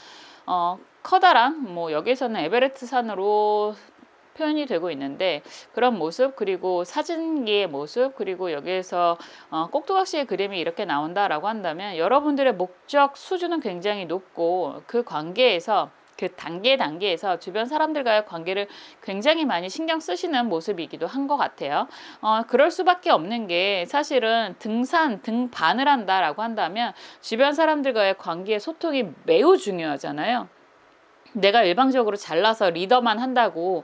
커다란 여기서는 에베레스트 산으로 표현이 되고 있는데 그런 모습 그리고 사진기의 모습 그리고 여기에서 꼭두각시의 그림이 이렇게 나온다라고 한다면 여러분들의 목적 수준은 굉장히 높고 그 관계에서 그 단계에서 주변 사람들과의 관계를 굉장히 많이 신경 쓰시는 모습이기도 한 것 같아요. 그럴 수밖에 없는 게 사실은 등반을 한다라고 한다면 주변 사람들과의 관계의 소통이 매우 중요하잖아요. 내가 일방적으로 잘나서 리더만 한다고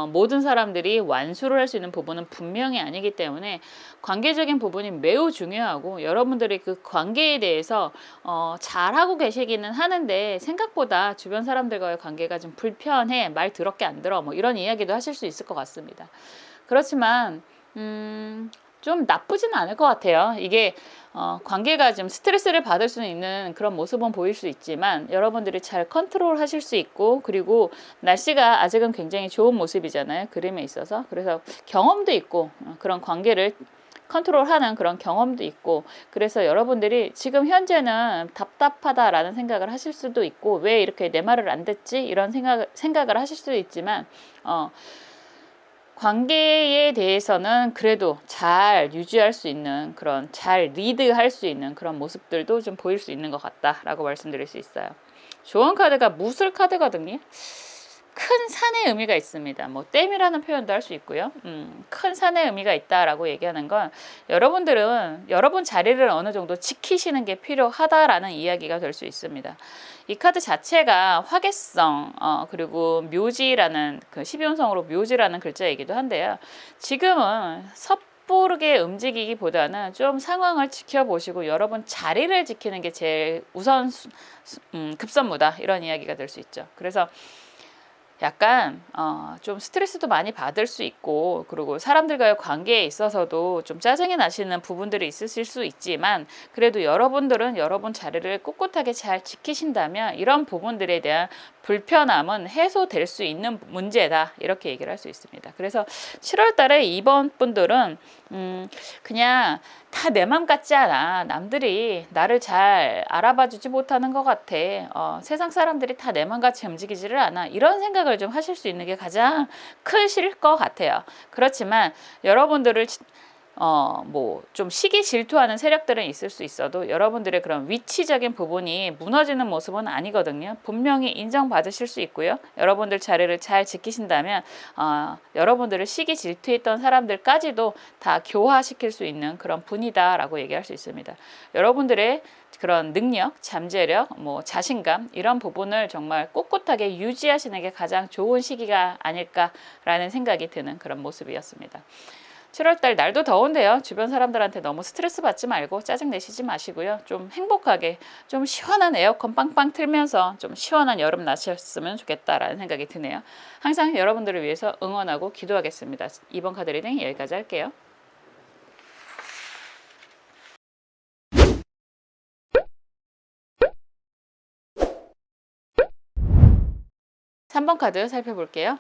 모든 사람들이 완수를 할 수 있는 부분은 분명히 아니기 때문에 관계적인 부분이 매우 중요하고 여러분들이 그 관계에 대해서 잘하고 계시기는 하는데 생각보다 주변 사람들과의 관계가 좀 불편해, 말 더럽게 안 들어 이런 이야기도 하실 수 있을 것 같습니다. 그렇지만 좀 나쁘진 않을 것 같아요. 이게 관계가 좀 스트레스를 받을 수 있는 그런 모습은 보일 수 있지만 여러분들이 잘 컨트롤 하실 수 있고 그리고 날씨가 아직은 굉장히 좋은 모습이잖아요. 그림에 있어서. 그래서 경험도 있고 그런 관계를 컨트롤하는 그런 경험도 있고 그래서 여러분들이 지금 현재는 답답하다라는 생각을 하실 수도 있고 왜 이렇게 내 말을 안 듣지? 이런 생각을 하실 수도 있지만 관계에 대해서는 그래도 잘 유지할 수 있는 그런 잘 리드할 수 있는 그런 모습들도 좀 보일 수 있는 것 같다라고 말씀드릴 수 있어요. 조언 카드가 무술 카드거든요. 큰 산의 의미가 있습니다. 뭐 댐이라는 표현도 할 수 있고요. 큰 산의 의미가 있다라고 얘기하는 건 여러분들은 여러분 자리를 어느 정도 지키시는 게 필요하다라는 이야기가 될 수 있습니다. 이 카드 자체가 화개성, 그리고 묘지라는 그 12운성으로 묘지라는 글자이기도 한데요. 지금은 섣부르게 움직이기보다는 좀 상황을 지켜보시고 여러분 자리를 지키는 게 제일 우선 급선무다, 이런 이야기가 될 수 있죠. 그래서 약간 좀 스트레스도 많이 받을 수 있고, 그리고 사람들과의 관계에 있어서도 좀 짜증이 나시는 부분들이 있으실 수 있지만, 그래도 여러분들은 여러분 자리를 꿋꿋하게 잘 지키신다면 이런 부분들에 대한 불편함은 해소될 수 있는 문제다, 이렇게 얘기를 할 수 있습니다. 그래서 7월 달에 이번 분들은 그냥 다 내 맘 같지 않아, 남들이 나를 잘 알아봐 주지 못하는 것 같아, 세상 사람들이 다 내 맘 같이 움직이지를 않아, 이런 생각을 좀 하실 수 있는 게 가장 크실 것 같아요. 그렇지만 여러분들을 뭐 좀 시기 질투하는 세력들은 있을 수 있어도 여러분들의 그런 위치적인 부분이 무너지는 모습은 아니거든요. 분명히 인정받으실 수 있고요. 여러분들 자리를 잘 지키신다면 여러분들을 시기 질투했던 사람들까지도 다 교화시킬 수 있는 그런 분이다라고 얘기할 수 있습니다. 여러분들의 그런 능력, 잠재력, 뭐 자신감, 이런 부분을 정말 꿋꿋하게 유지하시는 게 가장 좋은 시기가 아닐까라는 생각이 드는 그런 모습이었습니다. 7월달 날도 더운데요. 주변 사람들한테 너무 스트레스 받지 말고 짜증 내시지 마시고요. 좀 행복하게, 좀 시원한 에어컨 빵빵 틀면서 좀 시원한 여름 나셨으면 좋겠다라는 생각이 드네요. 항상 여러분들을 위해서 응원하고 기도하겠습니다. 이번 카드 리딩 여기까지 할게요. (3번) 카드 살펴볼게요.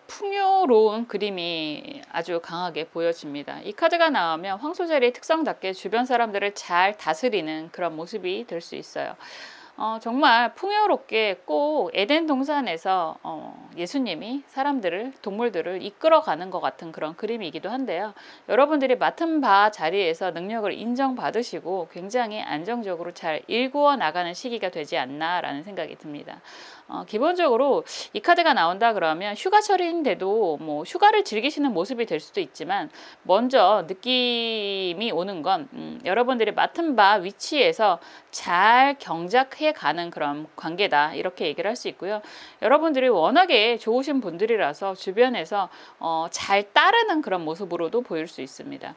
풍요로운 그림이 아주 강하게 보여집니다. 이 카드가 나오면 황소자리의 특성답게 주변 사람들을 잘 다스리는 그런 모습이 될 수 있어요. 정말 풍요롭게 꼭 에덴 동산에서 예수님이 사람들을, 동물들을 이끌어가는 것 같은 그런 그림이기도 한데요. 여러분들이 맡은 바 자리에서 능력을 인정받으시고 굉장히 안정적으로 잘 일구어 나가는 시기가 되지 않나라는 생각이 듭니다. 기본적으로 이 카드가 나온다 그러면 휴가철인데도 뭐 휴가를 즐기시는 모습이 될 수도 있지만, 먼저 느낌이 오는 건 여러분들이 맡은 바 위치에서 잘 경작해 가는 그런 관계다, 이렇게 얘기를 할 수 있고요. 여러분들이 워낙에 좋으신 분들이라서 주변에서 잘 따르는 그런 모습으로도 보일 수 있습니다.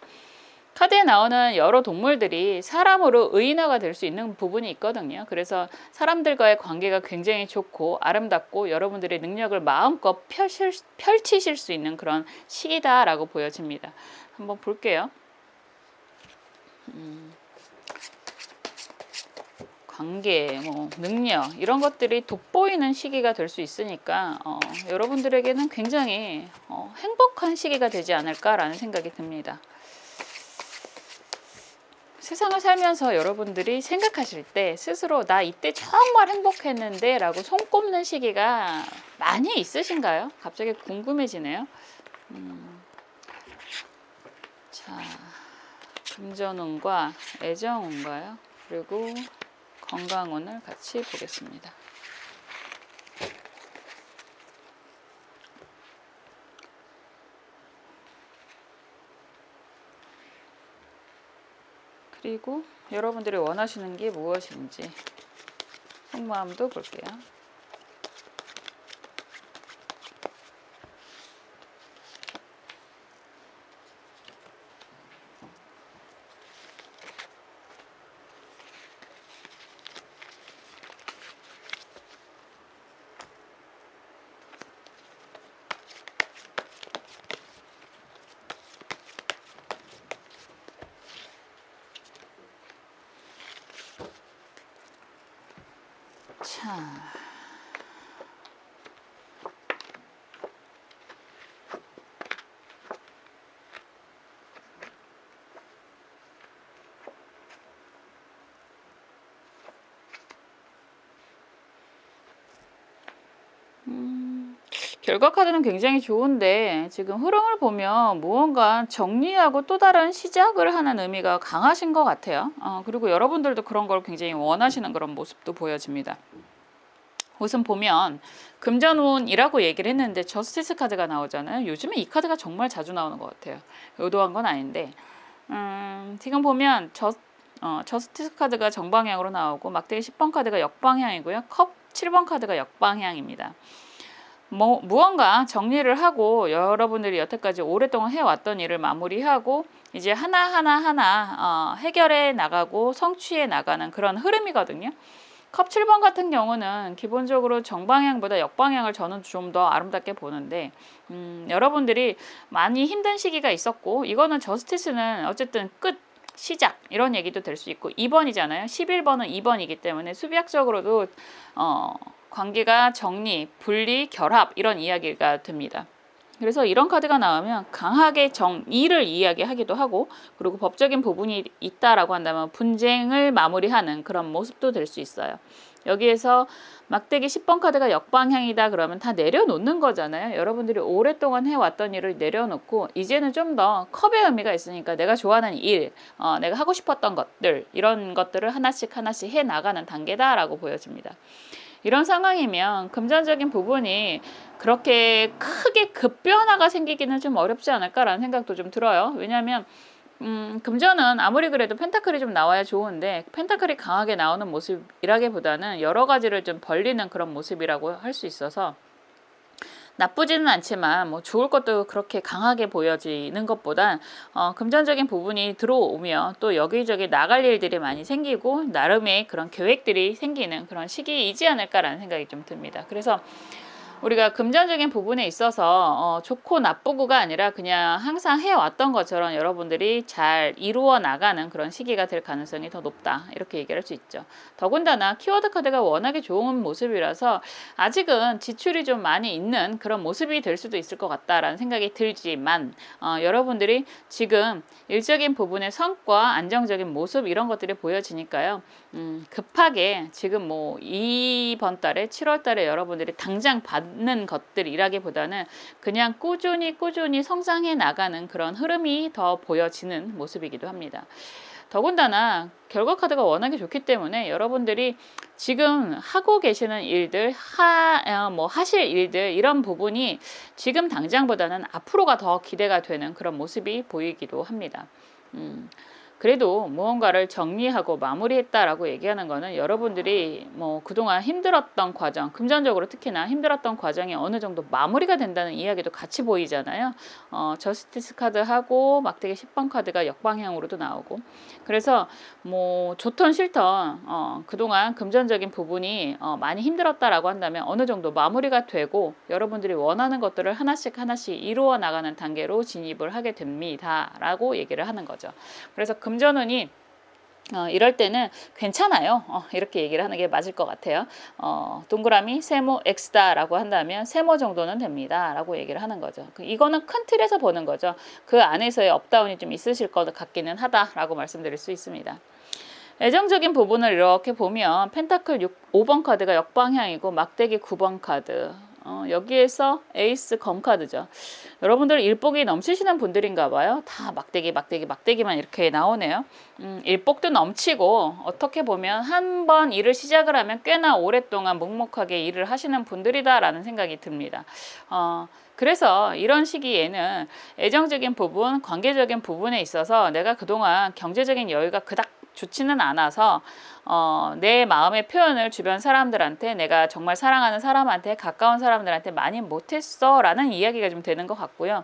카드에 나오는 여러 동물들이 사람으로 의인화가 될 수 있는 부분이 있거든요. 그래서 사람들과의 관계가 굉장히 좋고 아름답고 여러분들의 능력을 마음껏 펼치실 수 있는 그런 시기다라고 보여집니다. 한번 볼게요. 관계, 뭐 능력, 이런 것들이 돋보이는 시기가 될 수 있으니까 여러분들에게는 굉장히 행복한 시기가 되지 않을까라는 생각이 듭니다. 세상을 살면서 여러분들이 생각하실 때 스스로 나 이때 정말 행복했는데 라고 손꼽는 시기가 많이 있으신가요? 갑자기 궁금해지네요. 자, 금전운과 애정운가요? 그리고 건강운을 같이 보겠습니다. 그리고 여러분들이 원하시는 게 무엇인지 속마음도 볼게요. 자, 결과 카드는 굉장히 좋은데 지금 흐름을 보면 무언가 정리하고 또 다른 시작을 하는 의미가 강하신 것 같아요. 그리고 여러분들도 그런 걸 굉장히 원하시는 그런 모습도 보여집니다. 우선 보면 금전운이라고 얘기를 했는데 저스티스 카드가 나오잖아요. 요즘에 이 카드가 정말 자주 나오는 것 같아요. 의도한 건 아닌데 지금 보면 저스티스 카드가 정방향으로 나오고 막대기 10번 카드가 역방향이고요. 컵 7번 카드가 역방향입니다. 무언가 정리를 하고 여러분들이 여태까지 오랫동안 해왔던 일을 마무리하고 이제 하나하나 해결해 나가고 성취해 나가는 그런 흐름이거든요. 컵 7번 같은 경우는 기본적으로 정방향보다 역방향을 저는 좀 더 아름답게 보는데 여러분들이 많이 힘든 시기가 있었고 이거는 저스티스는 어쨌든 끝 시작 이런 얘기도 될 수 있고 2번이잖아요. 11번은 2번이기 때문에 수비학적으로도 관계가 정리, 분리, 결합 이런 이야기가 됩니다. 그래서 이런 카드가 나오면 강하게 정의를 이야기하기도 하고 그리고 법적인 부분이 있다라고 한다면 분쟁을 마무리하는 그런 모습도 될 수 있어요. 여기에서 막대기 10번 카드가 역방향이다 그러면 다 내려놓는 거잖아요. 여러분들이 오랫동안 해왔던 일을 내려놓고 이제는 좀 더 컵의 의미가 있으니까 내가 좋아하는 일, 내가 하고 싶었던 것들 이런 것들을 하나씩 해나가는 단계다라고 보여집니다. 이런 상황이면 금전적인 부분이 그렇게 크게 급변화가 생기기는 좀 어렵지 않을까라는 생각도 좀 들어요. 왜냐하면 금전은 아무리 그래도 펜타클이 좀 나와야 좋은데 펜타클이 강하게 나오는 모습이라기보다는 여러 가지를 좀 벌리는 그런 모습이라고 할 수 있어서 나쁘지는 않지만 뭐 좋을 것도 그렇게 강하게 보여지는 것보단 금전적인 부분이 들어오면 또 여기저기 나갈 일들이 많이 생기고 나름의 그런 계획들이 생기는 그런 시기이지 않을까라는 생각이 좀 듭니다. 그래서 우리가 금전적인 부분에 있어서 좋고 나쁘고가 아니라 그냥 항상 해왔던 것처럼 여러분들이 잘 이루어 나가는 그런 시기가 될 가능성이 더 높다 이렇게 얘기할 수 있죠. 더군다나 키워드 카드가 워낙에 좋은 모습이라서 아직은 지출이 좀 많이 있는 그런 모습이 될 수도 있을 것 같다라는 생각이 들지만 여러분들이 지금 일적인 부분의 성과 안정적인 모습 이런 것들이 보여지니까요. 급하게 지금 뭐 이번 달에 7월 달에 여러분들이 당장 받는 것들이라기보다는 그냥 꾸준히 성장해 나가는 그런 흐름이 더 보여지는 모습이기도 합니다. 더군다나 결과 카드가 워낙에 좋기 때문에 여러분들이 지금 하고 계시는 일들, 하실 일들 이런 부분이 지금 당장보다는 앞으로가 더 기대가 되는 그런 모습이 보이기도 합니다. 그래도 무언가를 정리하고 마무리했다라고 얘기하는 거는 여러분들이 뭐 그동안 힘들었던 과정, 금전적으로 특히나 힘들었던 과정이 어느 정도 마무리가 된다는 이야기도 같이 보이잖아요. 저스티스 카드하고 막대기 10번 카드가 역방향으로도 나오고 그래서 뭐 좋던 싫던 그동안 금전적인 부분이 많이 힘들었다라고 한다면 어느 정도 마무리가 되고 여러분들이 원하는 것들을 하나씩 이루어 나가는 단계로 진입을 하게 됩니다 라고 얘기를 하는 거죠. 그래서 금전운이 이럴 때는 괜찮아요. 이렇게 얘기를 하는 게 맞을 것 같아요. 동그라미 세모 X다 라고 한다면 세모 정도는 됩니다 라고 얘기를 하는 거죠. 이거는 큰 틀에서 보는 거죠. 그 안에서의 업다운이 좀 있으실 것 같기는 하다 라고 말씀드릴 수 있습니다. 애정적인 부분을 이렇게 보면 펜타클 5번 카드가 역방향이고 막대기 9번 카드 여기에서 에이스 검 카드죠. 여러분들 일복이 넘치시는 분들인가 봐요. 다 막대기만 이렇게 나오네요. 일복도 넘치고 어떻게 보면 한 번 일을 시작을 하면 꽤나 오랫동안 묵묵하게 일을 하시는 분들이다라는 생각이 듭니다. 그래서 이런 시기에는 애정적인 부분, 관계적인 부분에 있어서 내가 그동안 경제적인 여유가 그닥 좋지는 않아서 내 마음의 표현을 주변 사람들한테 내가 정말 사랑하는 사람한테 가까운 사람들한테 많이 못했어 라는 이야기가 좀 되는 것 같고요.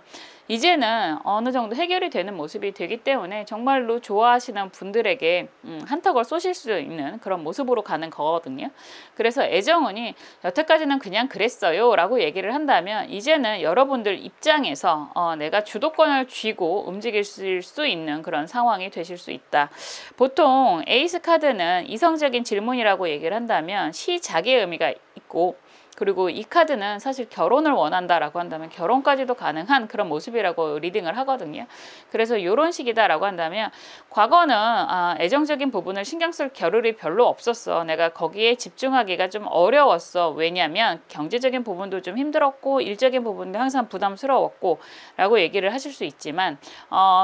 이제는 어느 정도 해결이 되는 모습이 되기 때문에 정말로 좋아하시는 분들에게 한턱을 쏘실 수 있는 그런 모습으로 가는 거거든요. 그래서 애정운이 여태까지는 그냥 그랬어요 라고 얘기를 한다면 이제는 여러분들 입장에서 내가 주도권을 쥐고 움직일 수 있는 그런 상황이 되실 수 있다. 보통 에이스 카드는 이성적인 질문이라고 얘기를 한다면 시작의 의미가 있고 그리고 이 카드는 사실 결혼을 원한다라고 한다면 결혼까지도 가능한 그런 모습이라고 리딩을 하거든요. 그래서 이런 식이다라고 한다면 과거는 애정적인 부분을 신경 쓸 겨를이 별로 없었어. 내가 거기에 집중하기가 좀 어려웠어. 왜냐하면 경제적인 부분도 좀 힘들었고 일적인 부분도 항상 부담스러웠고 라고 얘기를 하실 수 있지만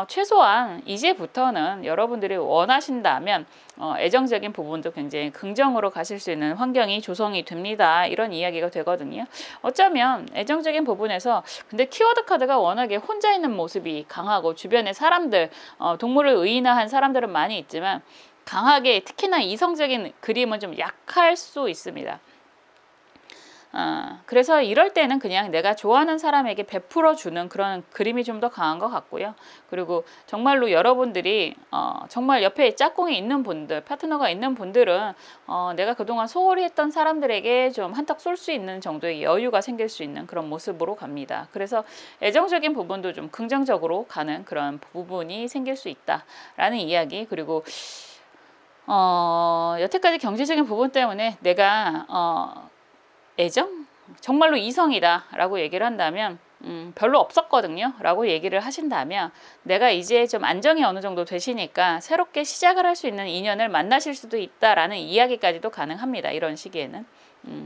최소한 이제부터는 여러분들이 원하신다면 애정적인 부분도 굉장히 긍정으로 가실 수 있는 환경이 조성이 됩니다. 이런 이야기가 되거든요. 어쩌면 애정적인 부분에서 근데 키워드 카드가 워낙에 혼자 있는 모습이 강하고 주변에 사람들, 동물을 의인화한 사람들은 많이 있지만 강하게 특히나 이성적인 그림은 좀 약할 수 있습니다. 그래서 이럴 때는 그냥 내가 좋아하는 사람에게 베풀어 주는 그런 그림이 좀 더 강한 것 같고요. 그리고 정말로 여러분들이 정말 옆에 짝꿍이 있는 분들, 파트너가 있는 분들은 내가 그동안 소홀히 했던 사람들에게 좀 한턱 쏠 수 있는 정도의 여유가 생길 수 있는 그런 모습으로 갑니다. 그래서 애정적인 부분도 좀 긍정적으로 가는 그런 부분이 생길 수 있다라는 이야기. 그리고 여태까지 경제적인 부분 때문에 내가 애정? 정말로 이성이다 라고 얘기를 한다면 별로 없었거든요 라고 얘기를 하신다면 내가 이제 좀 안정이 어느 정도 되시니까 새롭게 시작을 할 수 있는 인연을 만나실 수도 있다라는 이야기까지도 가능합니다. 이런 시기에는.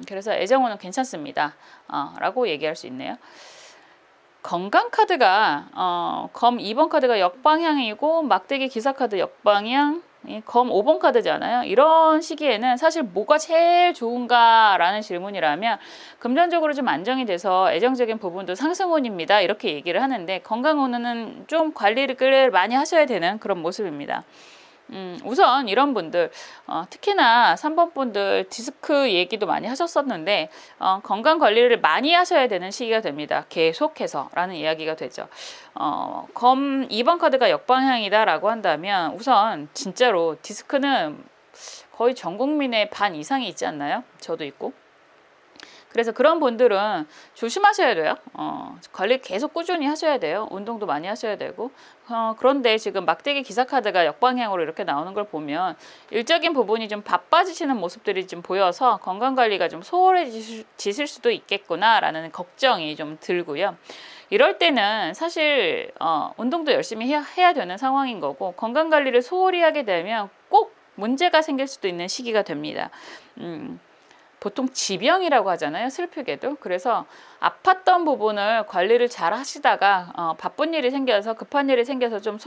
그래서 애정운은 괜찮습니다 라고 얘기할 수 있네요. 건강 카드가 검 2번 카드가 역방향이고 막대기 기사 카드 역방향, 검 5번 카드잖아요. 이런 시기에는 사실 뭐가 제일 좋은가라는 질문이라면 금전적으로 좀 안정이 돼서 애정적인 부분도 상승운입니다. 이렇게 얘기를 하는데 건강운은 좀 관리를 많이 하셔야 되는 그런 모습입니다. 우선 이런 분들 특히나 3번 분들 디스크 얘기도 많이 하셨었는데 건강 관리를 많이 하셔야 되는 시기가 됩니다. 계속해서 라는 이야기가 되죠. 검 2번 카드가 역방향이다 라고 한다면 우선 진짜로 디스크는 거의 전 국민의 반 이상이 있지 않나요? 저도 있고. 그래서 그런 분들은 조심하셔야 돼요. 관리 계속 꾸준히 하셔야 돼요. 운동도 많이 하셔야 되고. 그런데 지금 막대기 기사 카드가 역방향으로 이렇게 나오는 걸 보면 일적인 부분이 좀 바빠지시는 모습들이 좀 보여서 건강관리가 좀 소홀해지실 수도 있겠구나라는 걱정이 좀 들고요. 이럴 때는 사실 운동도 열심히 해야 되는 상황인 거고 건강관리를 소홀히 하게 되면 꼭 문제가 생길 수도 있는 시기가 됩니다. 보통 지병이라고 하잖아요. 슬프게도. 그래서 아팠던 부분을 관리를 잘 하시다가 바쁜 일이 생겨서 급한 일이 생겨서 좀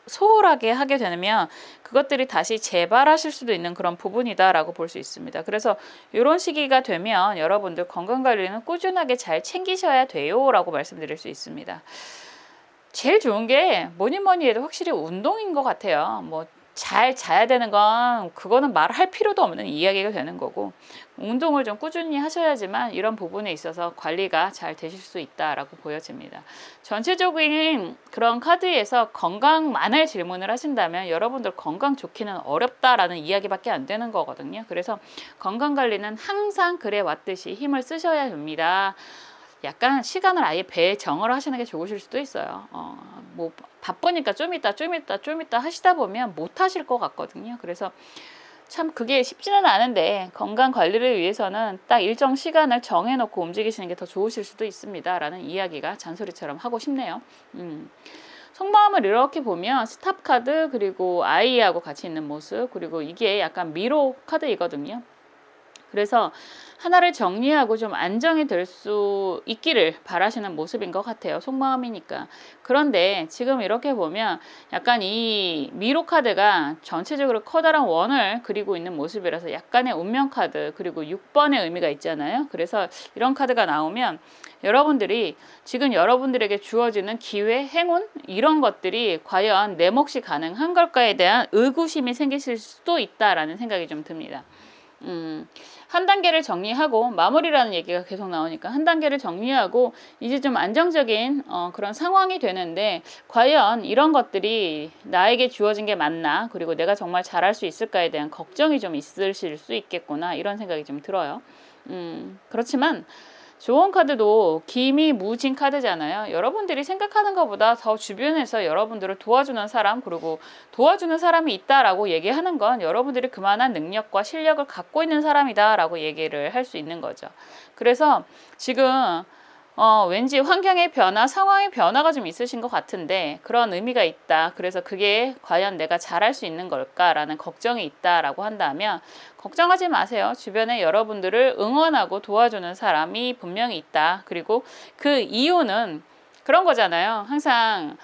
소홀하게 하게 되면 그것들이 다시 재발하실 수도 있는 그런 부분이다라고 볼 수 있습니다. 그래서 이런 시기가 되면 여러분들 건강관리는 꾸준하게 잘 챙기셔야 돼요 라고 말씀드릴 수 있습니다. 제일 좋은 게 뭐니 해도 확실히 운동인 것 같아요. 잘 자야 되는 건 그거는 말할 필요도 없는 이야기가 되는 거고 운동을 좀 꾸준히 하셔야지만 이런 부분에 있어서 관리가 잘 되실 수 있다라고 보여집니다. 전체적인 그런 카드에서 건강만을 질문을 하신다면 여러분들 건강 좋기는 어렵다라는 이야기밖에 안 되는 거거든요. 그래서 건강관리는 항상 그래 왔듯이 힘을 쓰셔야 됩니다. 약간 시간을 아예 배정을 하시는 게 좋으실 수도 있어요. 바쁘니까 좀 이따 하시다 보면 못 하실 것 같거든요. 그래서 참 그게 쉽지는 않은데 건강 관리를 위해서는 딱 일정 시간을 정해놓고 움직이시는 게 더 좋으실 수도 있습니다. 라는 이야기가 잔소리처럼 하고 싶네요. 속마음을 이렇게 보면 스탑 카드 그리고 아이하고 같이 있는 모습 그리고 이게 약간 미로 카드이거든요. 그래서 하나를 정리하고 좀 안정이 될 수 있기를 바라시는 모습인 것 같아요. 속마음이니까. 그런데 지금 이렇게 보면 약간 이 미로 카드가 전체적으로 커다란 원을 그리고 있는 모습이라서 약간의 운명 카드 그리고 6번의 의미가 있잖아요. 그래서 이런 카드가 나오면 여러분들이 지금 여러분들에게 주어지는 기회, 행운 이런 것들이 과연 내 몫이 가능한 걸까에 대한 의구심이 생기실 수도 있다라는 생각이 좀 듭니다. 한 단계를 정리하고 마무리라는 얘기가 계속 나오니까 한 단계를 정리하고 이제 좀 안정적인 그런 상황이 되는데 과연 이런 것들이 나에게 주어진 게 맞나 그리고 내가 정말 잘할 수 있을까에 대한 걱정이 좀 있으실 수 있겠구나 이런 생각이 좀 들어요. 그렇지만 좋은 카드도 기미무진 카드잖아요. 여러분들이 생각하는 것보다 더 주변에서 여러분들을 도와주는 사람 그리고 도와주는 사람이 있다라고 얘기하는 건 여러분들이 그만한 능력과 실력을 갖고 있는 사람이다 라고 얘기를 할 수 있는 거죠. 그래서 지금 왠지 환경의 변화, 상황의 변화가 좀 있으신 것 같은데 그런 의미가 있다. 그래서 그게 과연 내가 잘할 수 있는 걸까라는 걱정이 있다라고 한다면 걱정하지 마세요. 주변에 여러분들을 응원하고 도와주는 사람이 분명히 있다. 그리고 그 이유는 그런 거잖아요. 항상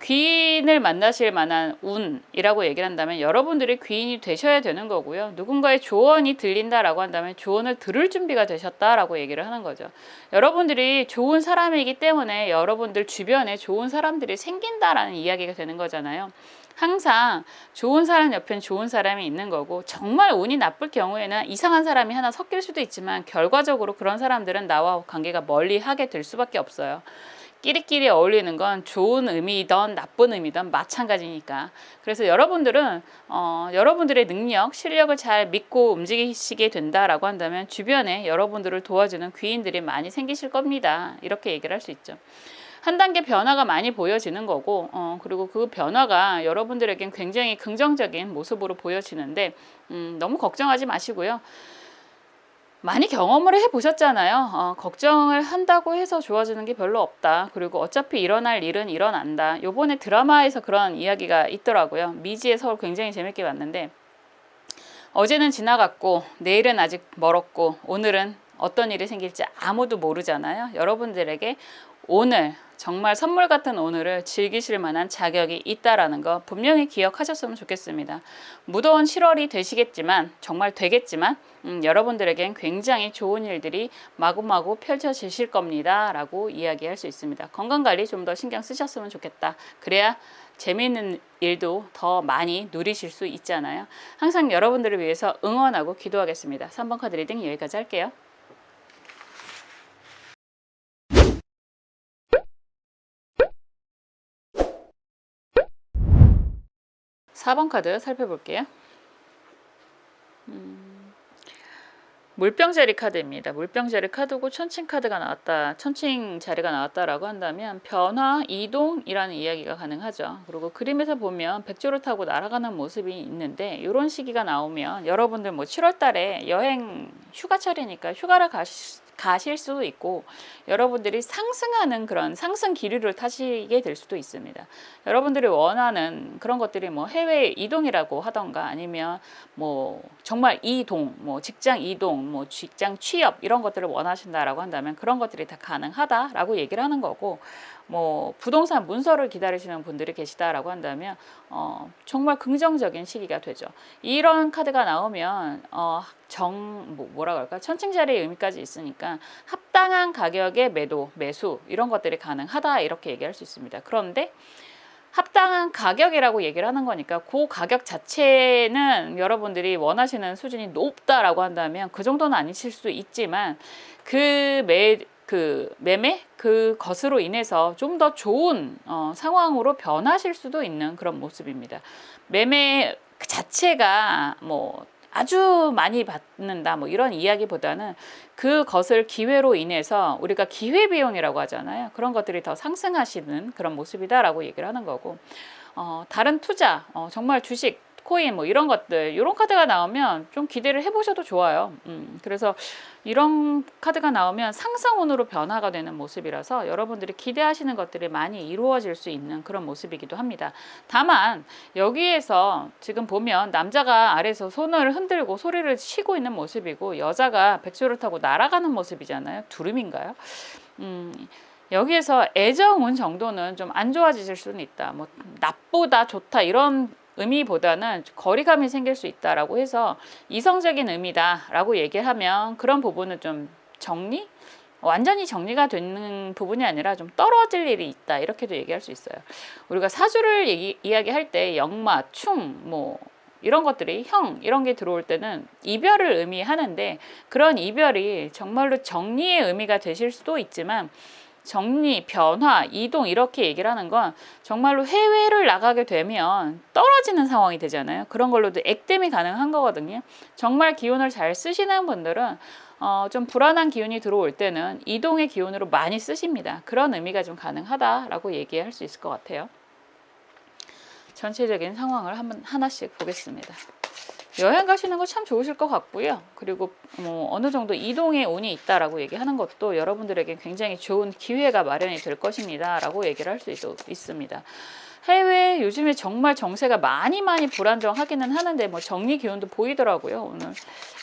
귀인을 만나실 만한 운이라고 얘기를 한다면 여러분들이 귀인이 되셔야 되는 거고요. 누군가의 조언이 들린다라고 한다면 조언을 들을 준비가 되셨다라고 얘기를 하는 거죠. 여러분들이 좋은 사람이기 때문에 여러분들 주변에 좋은 사람들이 생긴다라는 이야기가 되는 거잖아요. 항상 좋은 사람 옆엔 좋은 사람이 있는 거고, 정말 운이 나쁠 경우에는 이상한 사람이 하나 섞일 수도 있지만 결과적으로 그런 사람들은 나와 관계가 멀리하게 될 수밖에 없어요. 끼리끼리 어울리는 건 좋은 의미든 나쁜 의미든 마찬가지니까. 그래서 여러분들은 여러분들의 능력, 실력을 잘 믿고 움직이시게 된다라고 한다면 주변에 여러분들을 도와주는 귀인들이 많이 생기실 겁니다. 이렇게 얘기를 할 수 있죠. 한 단계 변화가 많이 보여지는 거고, 그리고 그 변화가 여러분들에겐 굉장히 긍정적인 모습으로 보여지는데, 너무 걱정하지 마시고요. 많이 경험을 해보셨잖아요. 걱정을 한다고 해서 좋아지는 게 별로 없다. 그리고 어차피 일어날 일은 일어난다. 요번에 드라마에서 그런 이야기가 있더라고요. 미지의 서울 굉장히 재밌게 봤는데, 어제는 지나갔고 내일은 아직 멀었고 오늘은 어떤 일이 생길지 아무도 모르잖아요. 여러분들에게 오늘, 정말 선물 같은 오늘을 즐기실 만한 자격이 있다라는 거 분명히 기억하셨으면 좋겠습니다. 무더운 7월이 되시겠지만, 정말 되겠지만 여러분들에겐 굉장히 좋은 일들이 마구마구 펼쳐지실 겁니다 라고 이야기할 수 있습니다. 건강관리 좀 더 신경 쓰셨으면 좋겠다. 그래야 재미있는 일도 더 많이 누리실 수 있잖아요. 항상 여러분들을 위해서 응원하고 기도하겠습니다. 3번 카드 리딩 여기까지 할게요. 4번 카드 살펴볼게요. 물병자리 카드입니다. 물병자리 카드고 천칭 카드가 나왔다. 천칭 자리가 나왔다라고 한다면 변화, 이동이라는 이야기가 가능하죠. 그리고 그림에서 보면 백조를 타고 날아가는 모습이 있는데, 이런 시기가 나오면 여러분들 뭐 7월 달에 여행 휴가철이니까 휴가를 가실 수도 있고, 여러분들이 상승하는 그런 상승 기류를 타시게 될 수도 있습니다. 여러분들이 원하는 그런 것들이 뭐 해외 이동이라고 하던가, 아니면 뭐 정말 이동, 뭐 직장 이동, 뭐 직장 취업 이런 것들을 원하신다라고 한다면 그런 것들이 다 가능하다라고 얘기를 하는 거고, 뭐 부동산 문서를 기다리시는 분들이 계시다라고 한다면 정말 긍정적인 시기가 되죠. 이런 카드가 나오면 뭐라 그럴까, 천칭자리의 의미까지 있으니까 합당한 가격의 매수 이런 것들이 가능하다 이렇게 얘기할 수 있습니다. 그런데 합당한 가격이라고 얘기를 하는 거니까 그 가격 자체는 여러분들이 원하시는 수준이 높다라고 한다면 그 정도는 아니실 수 있지만, 매매 그것으로 인해서 좀 더 좋은 상황으로 변하실 수도 있는 그런 모습입니다. 매매 자체가 뭐 아주 많이 받는다 뭐 이런 이야기보다는 그것을 기회로 인해서, 우리가 기회비용이라고 하잖아요. 그런 것들이 더 상승하시는 그런 모습이다라고 얘기를 하는 거고, 다른 투자, 정말 주식, 코인 뭐 이런 것들, 이런 카드가 나오면 좀 기대를 해보셔도 좋아요. 그래서 이런 카드가 나오면 상승운으로 변화가 되는 모습이라서 여러분들이 기대하시는 것들이 많이 이루어질 수 있는 그런 모습이기도 합니다. 다만 여기에서 지금 보면 남자가 아래에서 손을 흔들고 소리를 치고 있는 모습이고, 여자가 백조를 타고 날아가는 모습이잖아요. 두름인가요? 여기에서 애정운 정도는 좀 안 좋아지실 수는 있다. 뭐 나쁘다, 좋다 이런 의미보다는 거리감이 생길 수 있다라고 해서 이성적인 의미다라고 얘기하면 그런 부분은 좀 완전히 정리가 되는 부분이 아니라 좀 떨어질 일이 있다 이렇게도 얘기할 수 있어요. 우리가 사주를 이야기할 때 역마, 충, 뭐 이런 것들이 이런 게 들어올 때는 이별을 의미하는데, 그런 이별이 정말로 정리의 의미가 되실 수도 있지만, 정리, 변화, 이동 이렇게 얘기를 하는 건 정말로 해외를 나가게 되면 떨어지는 상황이 되잖아요. 그런 걸로도 액땜이 가능한 거거든요. 정말 기운을 잘 쓰시는 분들은 좀 불안한 기운이 들어올 때는 이동의 기운으로 많이 쓰십니다. 그런 의미가 좀 가능하다라고 얘기할 수 있을 것 같아요. 전체적인 상황을 하나씩 보겠습니다. 여행 가시는 거 참 좋으실 것 같고요. 그리고 뭐 어느 정도 이동의 운이 있다라고 얘기하는 것도 여러분들에게 굉장히 좋은 기회가 마련이 될 것입니다 라고 얘기를 할 수 있습니다. 해외 요즘에 정말 정세가 많이 불안정하기는 하는데 뭐 정리 기운도 보이더라고요 오늘.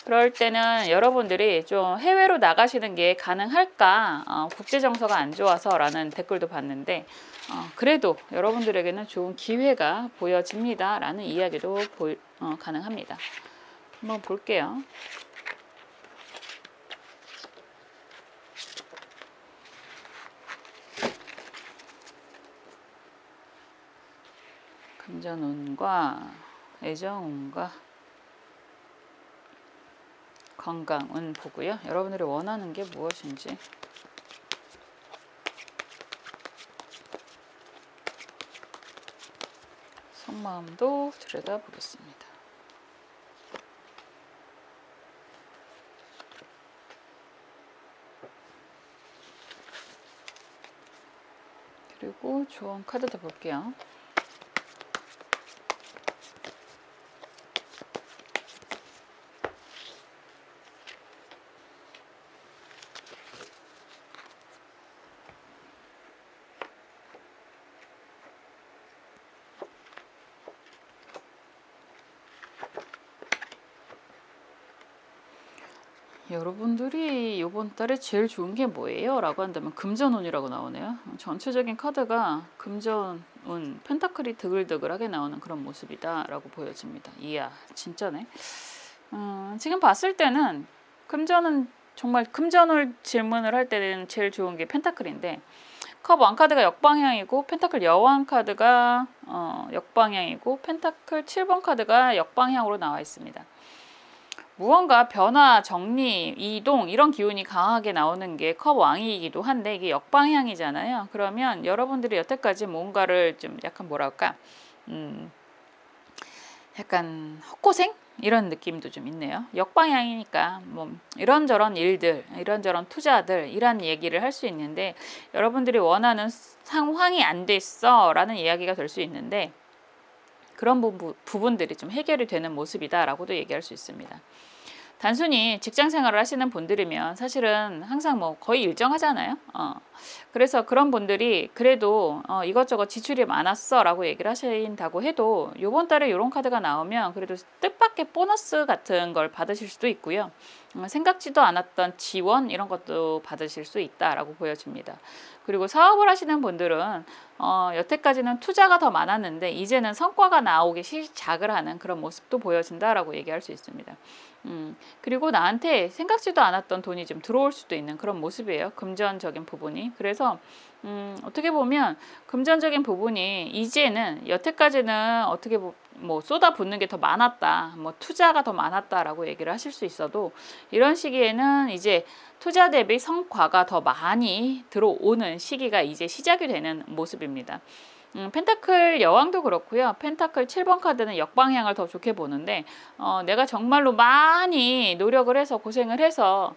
그럴 때는 여러분들이 좀 해외로 나가시는 게 가능할까, 국제 정서가 안 좋아서 라는 댓글도 봤는데 그래도 여러분들에게는 좋은 기회가 보여집니다 라는 이야기도 가능합니다. 한번 볼게요. 금전운과 애정운과 건강운 보고요. 여러분들이 원하는 게 무엇인지 속마음도 들여다보겠습니다. 그리고 조언 카드도 볼게요. 여러분들이 이번 달에 제일 좋은 게 뭐예요? 라고 한다면 금전운이라고 나오네요. 전체적인 카드가 금전운, 펜타클이 드글드글하게 나오는 그런 모습이다 라고 보여집니다. 이야, 진짜네. 지금 봤을 때는 금전은 정말 금전을 질문을 할 때는 제일 좋은 게 펜타클인데 컵 왕카드가 역방향이고 펜타클 여왕 카드가 역방향이고 펜타클 7번 카드가 역방향으로 나와 있습니다. 무언가 변화, 정리, 이동 이런 기운이 강하게 나오는 게 컵 왕이기도 한데 이게 역방향이잖아요. 그러면 여러분들이 여태까지 뭔가를 좀 약간 뭐랄까 약간 헛고생? 이런 느낌도 좀 있네요. 역방향이니까 뭐 이런저런 일들, 이런저런 투자들 이런 얘기를 할 수 있는데 여러분들이 원하는 상황이 안 됐어 라는 이야기가 될 수 있는데 그런 부분들이 좀 해결이 되는 모습이다 라고도 얘기할 수 있습니다. 단순히 직장 생활을 하시는 분들이면 사실은 항상 뭐 거의 일정하잖아요. 그래서 그런 분들이 그래도 이것저것 지출이 많았어 라고 얘기를 하신다고 해도 요번 달에 이런 카드가 나오면 그래도 뜻밖의 보너스 같은 걸 받으실 수도 있고요. 생각지도 않았던 지원 이런 것도 받으실 수 있다라고 보여집니다. 그리고 사업을 하시는 분들은 여태까지는 투자가 더 많았는데 이제는 성과가 나오기 시작을 하는 그런 모습도 보여진다라고 얘기할 수 있습니다. 그리고 나한테 생각지도 않았던 돈이 좀 들어올 수도 있는 그런 모습이에요. 금전적인 부분이. 그래서 어떻게 보면 금전적인 부분이 이제는 여태까지는 어떻게 뭐 쏟아붓는 게 더 많았다, 뭐 투자가 더 많았다라고 얘기를 하실 수 있어도 이런 시기에는 이제 투자 대비 성과가 더 많이 들어오는 시기가 이제 시작이 되는 모습입니다. 펜타클 여왕도 그렇고요. 펜타클 7번 카드는 역방향을 더 좋게 보는데 내가 정말로 많이 노력을 해서 고생을 해서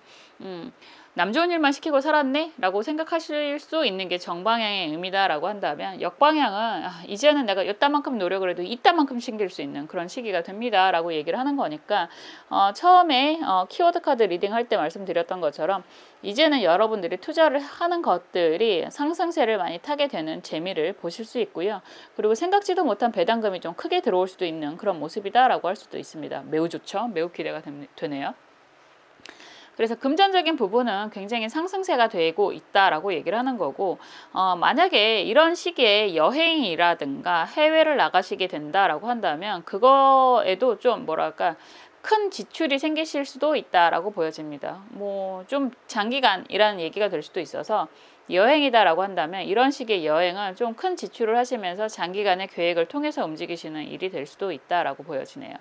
남 좋은 일만 시키고 살았네? 라고 생각하실 수 있는 게 정방향의 의미다 라고 한다면 역방향은 이제는 내가 이따만큼 노력을 해도 이따만큼 챙길 수 있는 그런 시기가 됩니다 라고 얘기를 하는 거니까 처음에 키워드 카드 리딩 할 때 말씀드렸던 것처럼 이제는 여러분들이 투자를 하는 것들이 상승세를 많이 타게 되는 재미를 보실 수 있고요. 그리고 생각지도 못한 배당금이 좀 크게 들어올 수도 있는 그런 모습이다 라고 할 수도 있습니다. 매우 좋죠. 매우 기대가 되네요. 그래서 금전적인 부분은 굉장히 상승세가 되고 있다라고 얘기를 하는 거고 만약에 이런 시기에 여행이라든가 해외를 나가시게 된다라고 한다면 그거에도 좀 뭐랄까 큰 지출이 생기실 수도 있다라고 보여집니다. 뭐 좀 장기간이라는 얘기가 될 수도 있어서 여행이다라고 한다면 이런 식의 여행은 좀 큰 지출을 하시면서 장기간의 계획을 통해서 움직이시는 일이 될 수도 있다라고 보여지네요.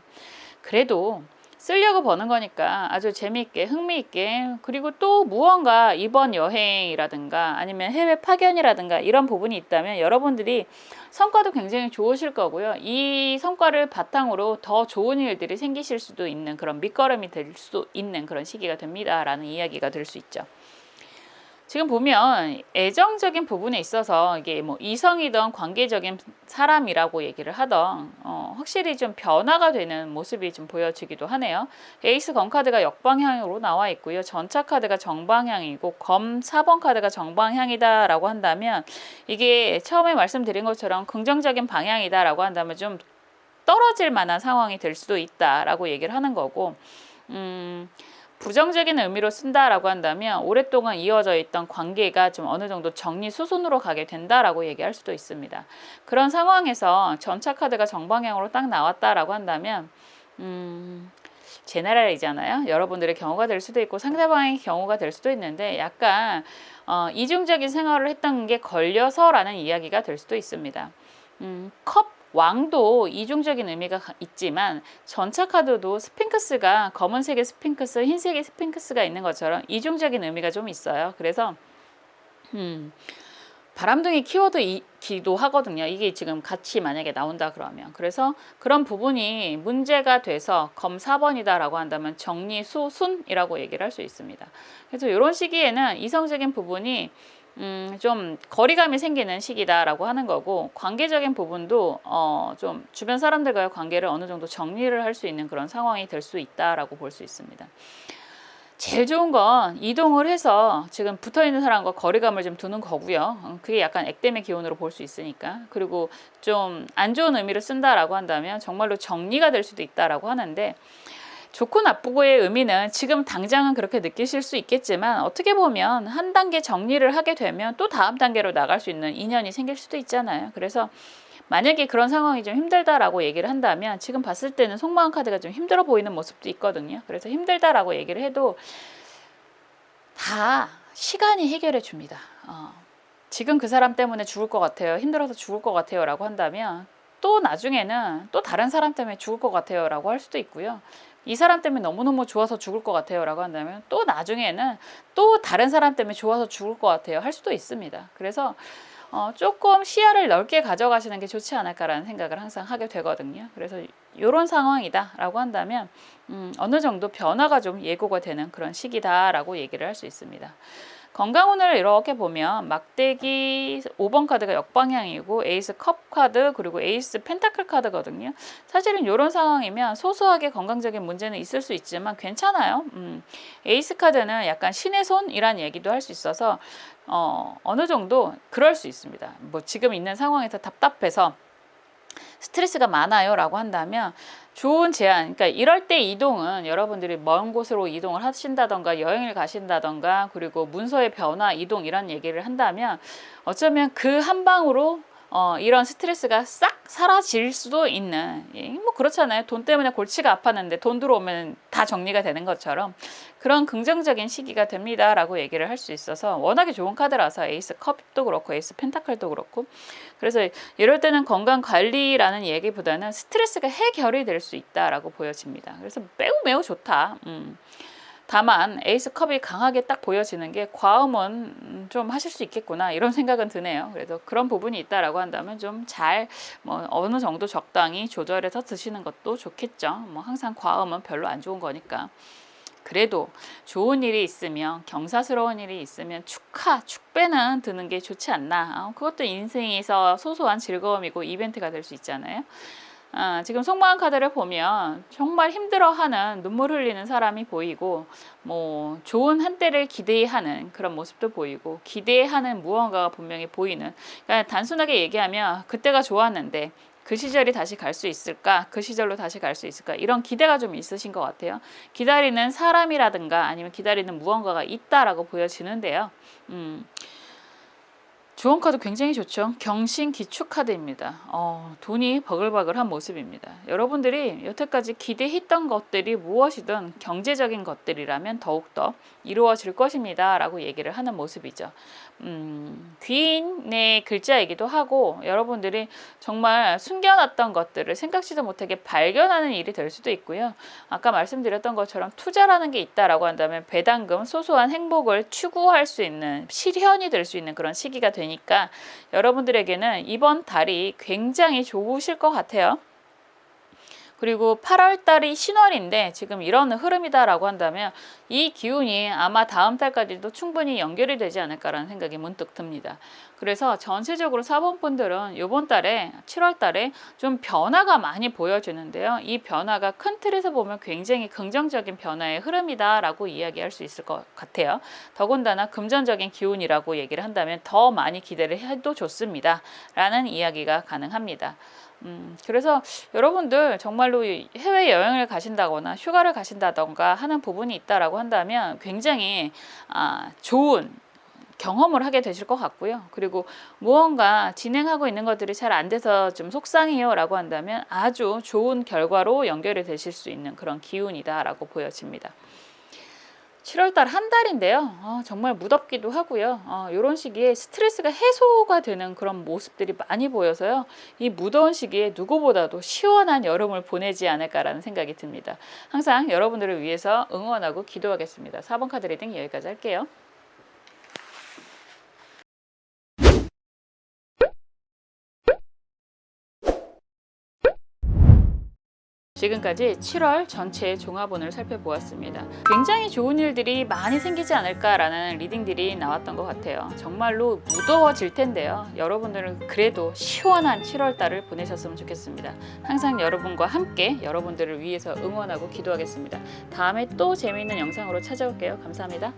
그래도 쓰려고 버는 거니까 아주 재미있게 흥미있게 그리고 또 무언가 이번 여행이라든가 아니면 해외 파견이라든가 이런 부분이 있다면 여러분들이 성과도 굉장히 좋으실 거고요. 이 성과를 바탕으로 더 좋은 일들이 생기실 수도 있는 그런 밑거름이 될 수 있는 그런 시기가 됩니다 라는 이야기가 될 수 있죠. 지금 보면 애정적인 부분에 있어서 이게 뭐 이성이든 관계적인 사람이라고 얘기를 하던 확실히 좀 변화가 되는 모습이 좀 보여지기도 하네요. 에이스 검 카드가 역방향으로 나와 있고요. 전차 카드가 정방향이고 검 4번 카드가 정방향이다 라고 한다면 이게 처음에 말씀드린 것처럼 긍정적인 방향이다 라고 한다면 좀 떨어질 만한 상황이 될 수도 있다 라고 얘기를 하는 거고 부정적인 의미로 쓴다라고 한다면 오랫동안 이어져 있던 관계가 좀 어느 정도 정리 수순으로 가게 된다라고 얘기할 수도 있습니다. 그런 상황에서 전차 카드가 정방향으로 딱 나왔다라고 한다면 제너럴이잖아요. 여러분들의 경우가 될 수도 있고 상대방의 경우가 될 수도 있는데 약간 이중적인 생활을 했던 게 걸려서라는 이야기가 될 수도 있습니다. 컵 왕도 이중적인 의미가 있지만 전차 카드도 스핑크스가 검은색의 스핑크스, 흰색의 스핑크스가 있는 것처럼 이중적인 의미가 좀 있어요. 그래서 바람둥이 키워드이기도 하거든요. 이게 지금 같이 만약에 나온다 그러면. 그래서 그런 부분이 문제가 돼서 검 4번이다 라고 한다면 정리수순이라고 얘기를 할 수 있습니다. 그래서 이런 시기에는 이성적인 부분이 좀 거리감이 생기는 시기다라고 하는 거고, 관계적인 부분도 좀 주변 사람들과의 관계를 어느 정도 정리를 할 수 있는 그런 상황이 될 수 있다라고 볼 수 있습니다. 제일 좋은 건 이동을 해서 지금 붙어있는 사람과 거리감을 좀 두는 거고요. 그게 약간 액땜의 기운으로 볼 수 있으니까. 그리고 좀 안 좋은 의미로 쓴다라고 한다면 정말로 정리가 될 수도 있다라고 하는데, 좋고 나쁘고의 의미는 지금 당장은 그렇게 느끼실 수 있겠지만 어떻게 보면 한 단계 정리를 하게 되면 또 다음 단계로 나갈 수 있는 인연이 생길 수도 있잖아요. 그래서 만약에 그런 상황이 좀 힘들다라고 얘기를 한다면 지금 봤을 때는 속마음 카드가 좀 힘들어 보이는 모습도 있거든요. 그래서 힘들다라고 얘기를 해도 다 시간이 해결해 줍니다. 지금 그 사람 때문에 죽을 것 같아요. 힘들어서 죽을 것 같아요 라고 한다면 또 나중에는 또 다른 사람 때문에 죽을 것 같아요 라고 할 수도 있고요. 이 사람 때문에 너무너무 좋아서 죽을 것 같아요 라고 한다면 또 나중에는 또 다른 사람 때문에 좋아서 죽을 것 같아요 할 수도 있습니다. 그래서 조금 시야를 넓게 가져가시는 게 좋지 않을까라는 생각을 항상 하게 되거든요. 그래서 이런 상황이다 라고 한다면 어느 정도 변화가 좀 예고가 되는 그런 시기다라고 얘기를 할 수 있습니다. 건강운을 이렇게 보면 막대기 5번 카드가 역방향이고 에이스 컵 카드 그리고 에이스 펜타클 카드거든요. 사실은 이런 상황이면 소소하게 건강적인 문제는 있을 수 있지만 괜찮아요. 에이스 카드는 약간 신의 손이란 얘기도 할 수 있어서 어느 정도 그럴 수 있습니다. 뭐 지금 있는 상황에서 답답해서 스트레스가 많아요 라고 한다면 좋은 제안, 그러니까 이럴 때 이동은 여러분들이 먼 곳으로 이동을 하신다던가 여행을 가신다던가 그리고 문서의 변화, 이동 이런 얘기를 한다면 어쩌면 그 한 방으로 이런 스트레스가 싹 사라질 수도 있는, 뭐 그렇잖아요. 돈 때문에 골치가 아팠는데 돈 들어오면 다 정리가 되는 것처럼 그런 긍정적인 시기가 됩니다 라고 얘기를 할 수 있어서 워낙에 좋은 카드라서 에이스 컵도 그렇고 에이스 펜타클도 그렇고, 그래서 이럴 때는 건강관리라는 얘기보다는 스트레스가 해결이 될 수 있다라고 보여집니다. 그래서 매우 좋다. 다만 에이스 컵이 강하게 딱 보여지는 게 과음은 좀 하실 수 있겠구나 이런 생각은 드네요. 그래서 그런 부분이 있다라고 한다면 좀 잘 어느 정도 적당히 조절해서 드시는 것도 좋겠죠. 뭐 항상 과음은 별로 안 좋은 거니까. 그래도 좋은 일이 있으면, 경사스러운 일이 있으면 축배는 드는 게 좋지 않나. 그것도 인생에서 소소한 즐거움이고 이벤트가 될 수 있잖아요. 지금 속마음 카드를 보면 정말 힘들어하는, 눈물 흘리는 사람이 보이고, 뭐 좋은 한때를 기대하는 그런 모습도 보이고, 기대하는 무언가가 분명히 보이는, 그러니까 단순하게 얘기하면 그때가 좋았는데 그 시절이 다시 갈 수 있을까? 그 시절로 다시 갈 수 있을까? 이런 기대가 좀 있으신 것 같아요. 기다리는 사람이라든가 아니면 기다리는 무언가가 있다라고 보여지는데요. 좋은 카드 굉장히 좋죠. 경신기축 카드입니다. 돈이 버글버글한 모습입니다. 여러분들이 여태까지 기대했던 것들이 무엇이든 경제적인 것들이라면 더욱더 이루어질 것입니다 라고 얘기를 하는 모습이죠. 귀인의 글자이기도 하고 여러분들이 정말 숨겨놨던 것들을 생각지도 못하게 발견하는 일이 될 수도 있고요. 아까 말씀드렸던 것처럼 투자라는 게 있다라고 한다면 배당금, 소소한 행복을 추구할 수 있는, 실현이 될 수 있는 그런 시기가 되니까 여러분들에게는 이번 달이 굉장히 좋으실 것 같아요. 그리고 8월 달이 신월인데 지금 이런 흐름이다라고 한다면 이 기운이 아마 다음 달까지도 충분히 연결이 되지 않을까라는 생각이 문득 듭니다. 그래서 전체적으로 4번 분들은 이번 달에 7월 달에 좀 변화가 많이 보여지는데요. 이 변화가 큰 틀에서 보면 굉장히 긍정적인 변화의 흐름이다라고 이야기할 수 있을 것 같아요. 더군다나 금전적인 기운이라고 얘기를 한다면 더 많이 기대를 해도 좋습니다 라는 이야기가 가능합니다. 그래서 여러분들 정말로 해외 여행을 가신다거나 휴가를 가신다던가 하는 부분이 있다라고 한다면 굉장히 좋은 경험을 하게 되실 것 같고요. 그리고 무언가 진행하고 있는 것들이 잘 안 돼서 좀 속상해요 라고 한다면 아주 좋은 결과로 연결이 되실 수 있는 그런 기운이다 라고 보여집니다. 7월달 한 달인데요. 정말 무덥기도 하고요. 이런 시기에 스트레스가 해소가 되는 그런 모습들이 많이 보여서요. 이 무더운 시기에 누구보다도 시원한 여름을 보내지 않을까라는 생각이 듭니다. 항상 여러분들을 위해서 응원하고 기도하겠습니다. 4번 카드 리딩 여기까지 할게요. 지금까지 7월 전체 종합운을 살펴보았습니다. 굉장히 좋은 일들이 많이 생기지 않을까라는 리딩들이 나왔던 것 같아요. 정말로 무더워질 텐데요. 여러분들은 그래도 시원한 7월달을 보내셨으면 좋겠습니다. 항상 여러분과 함께 여러분들을 위해서 응원하고 기도하겠습니다. 다음에 또 재미있는 영상으로 찾아올게요. 감사합니다.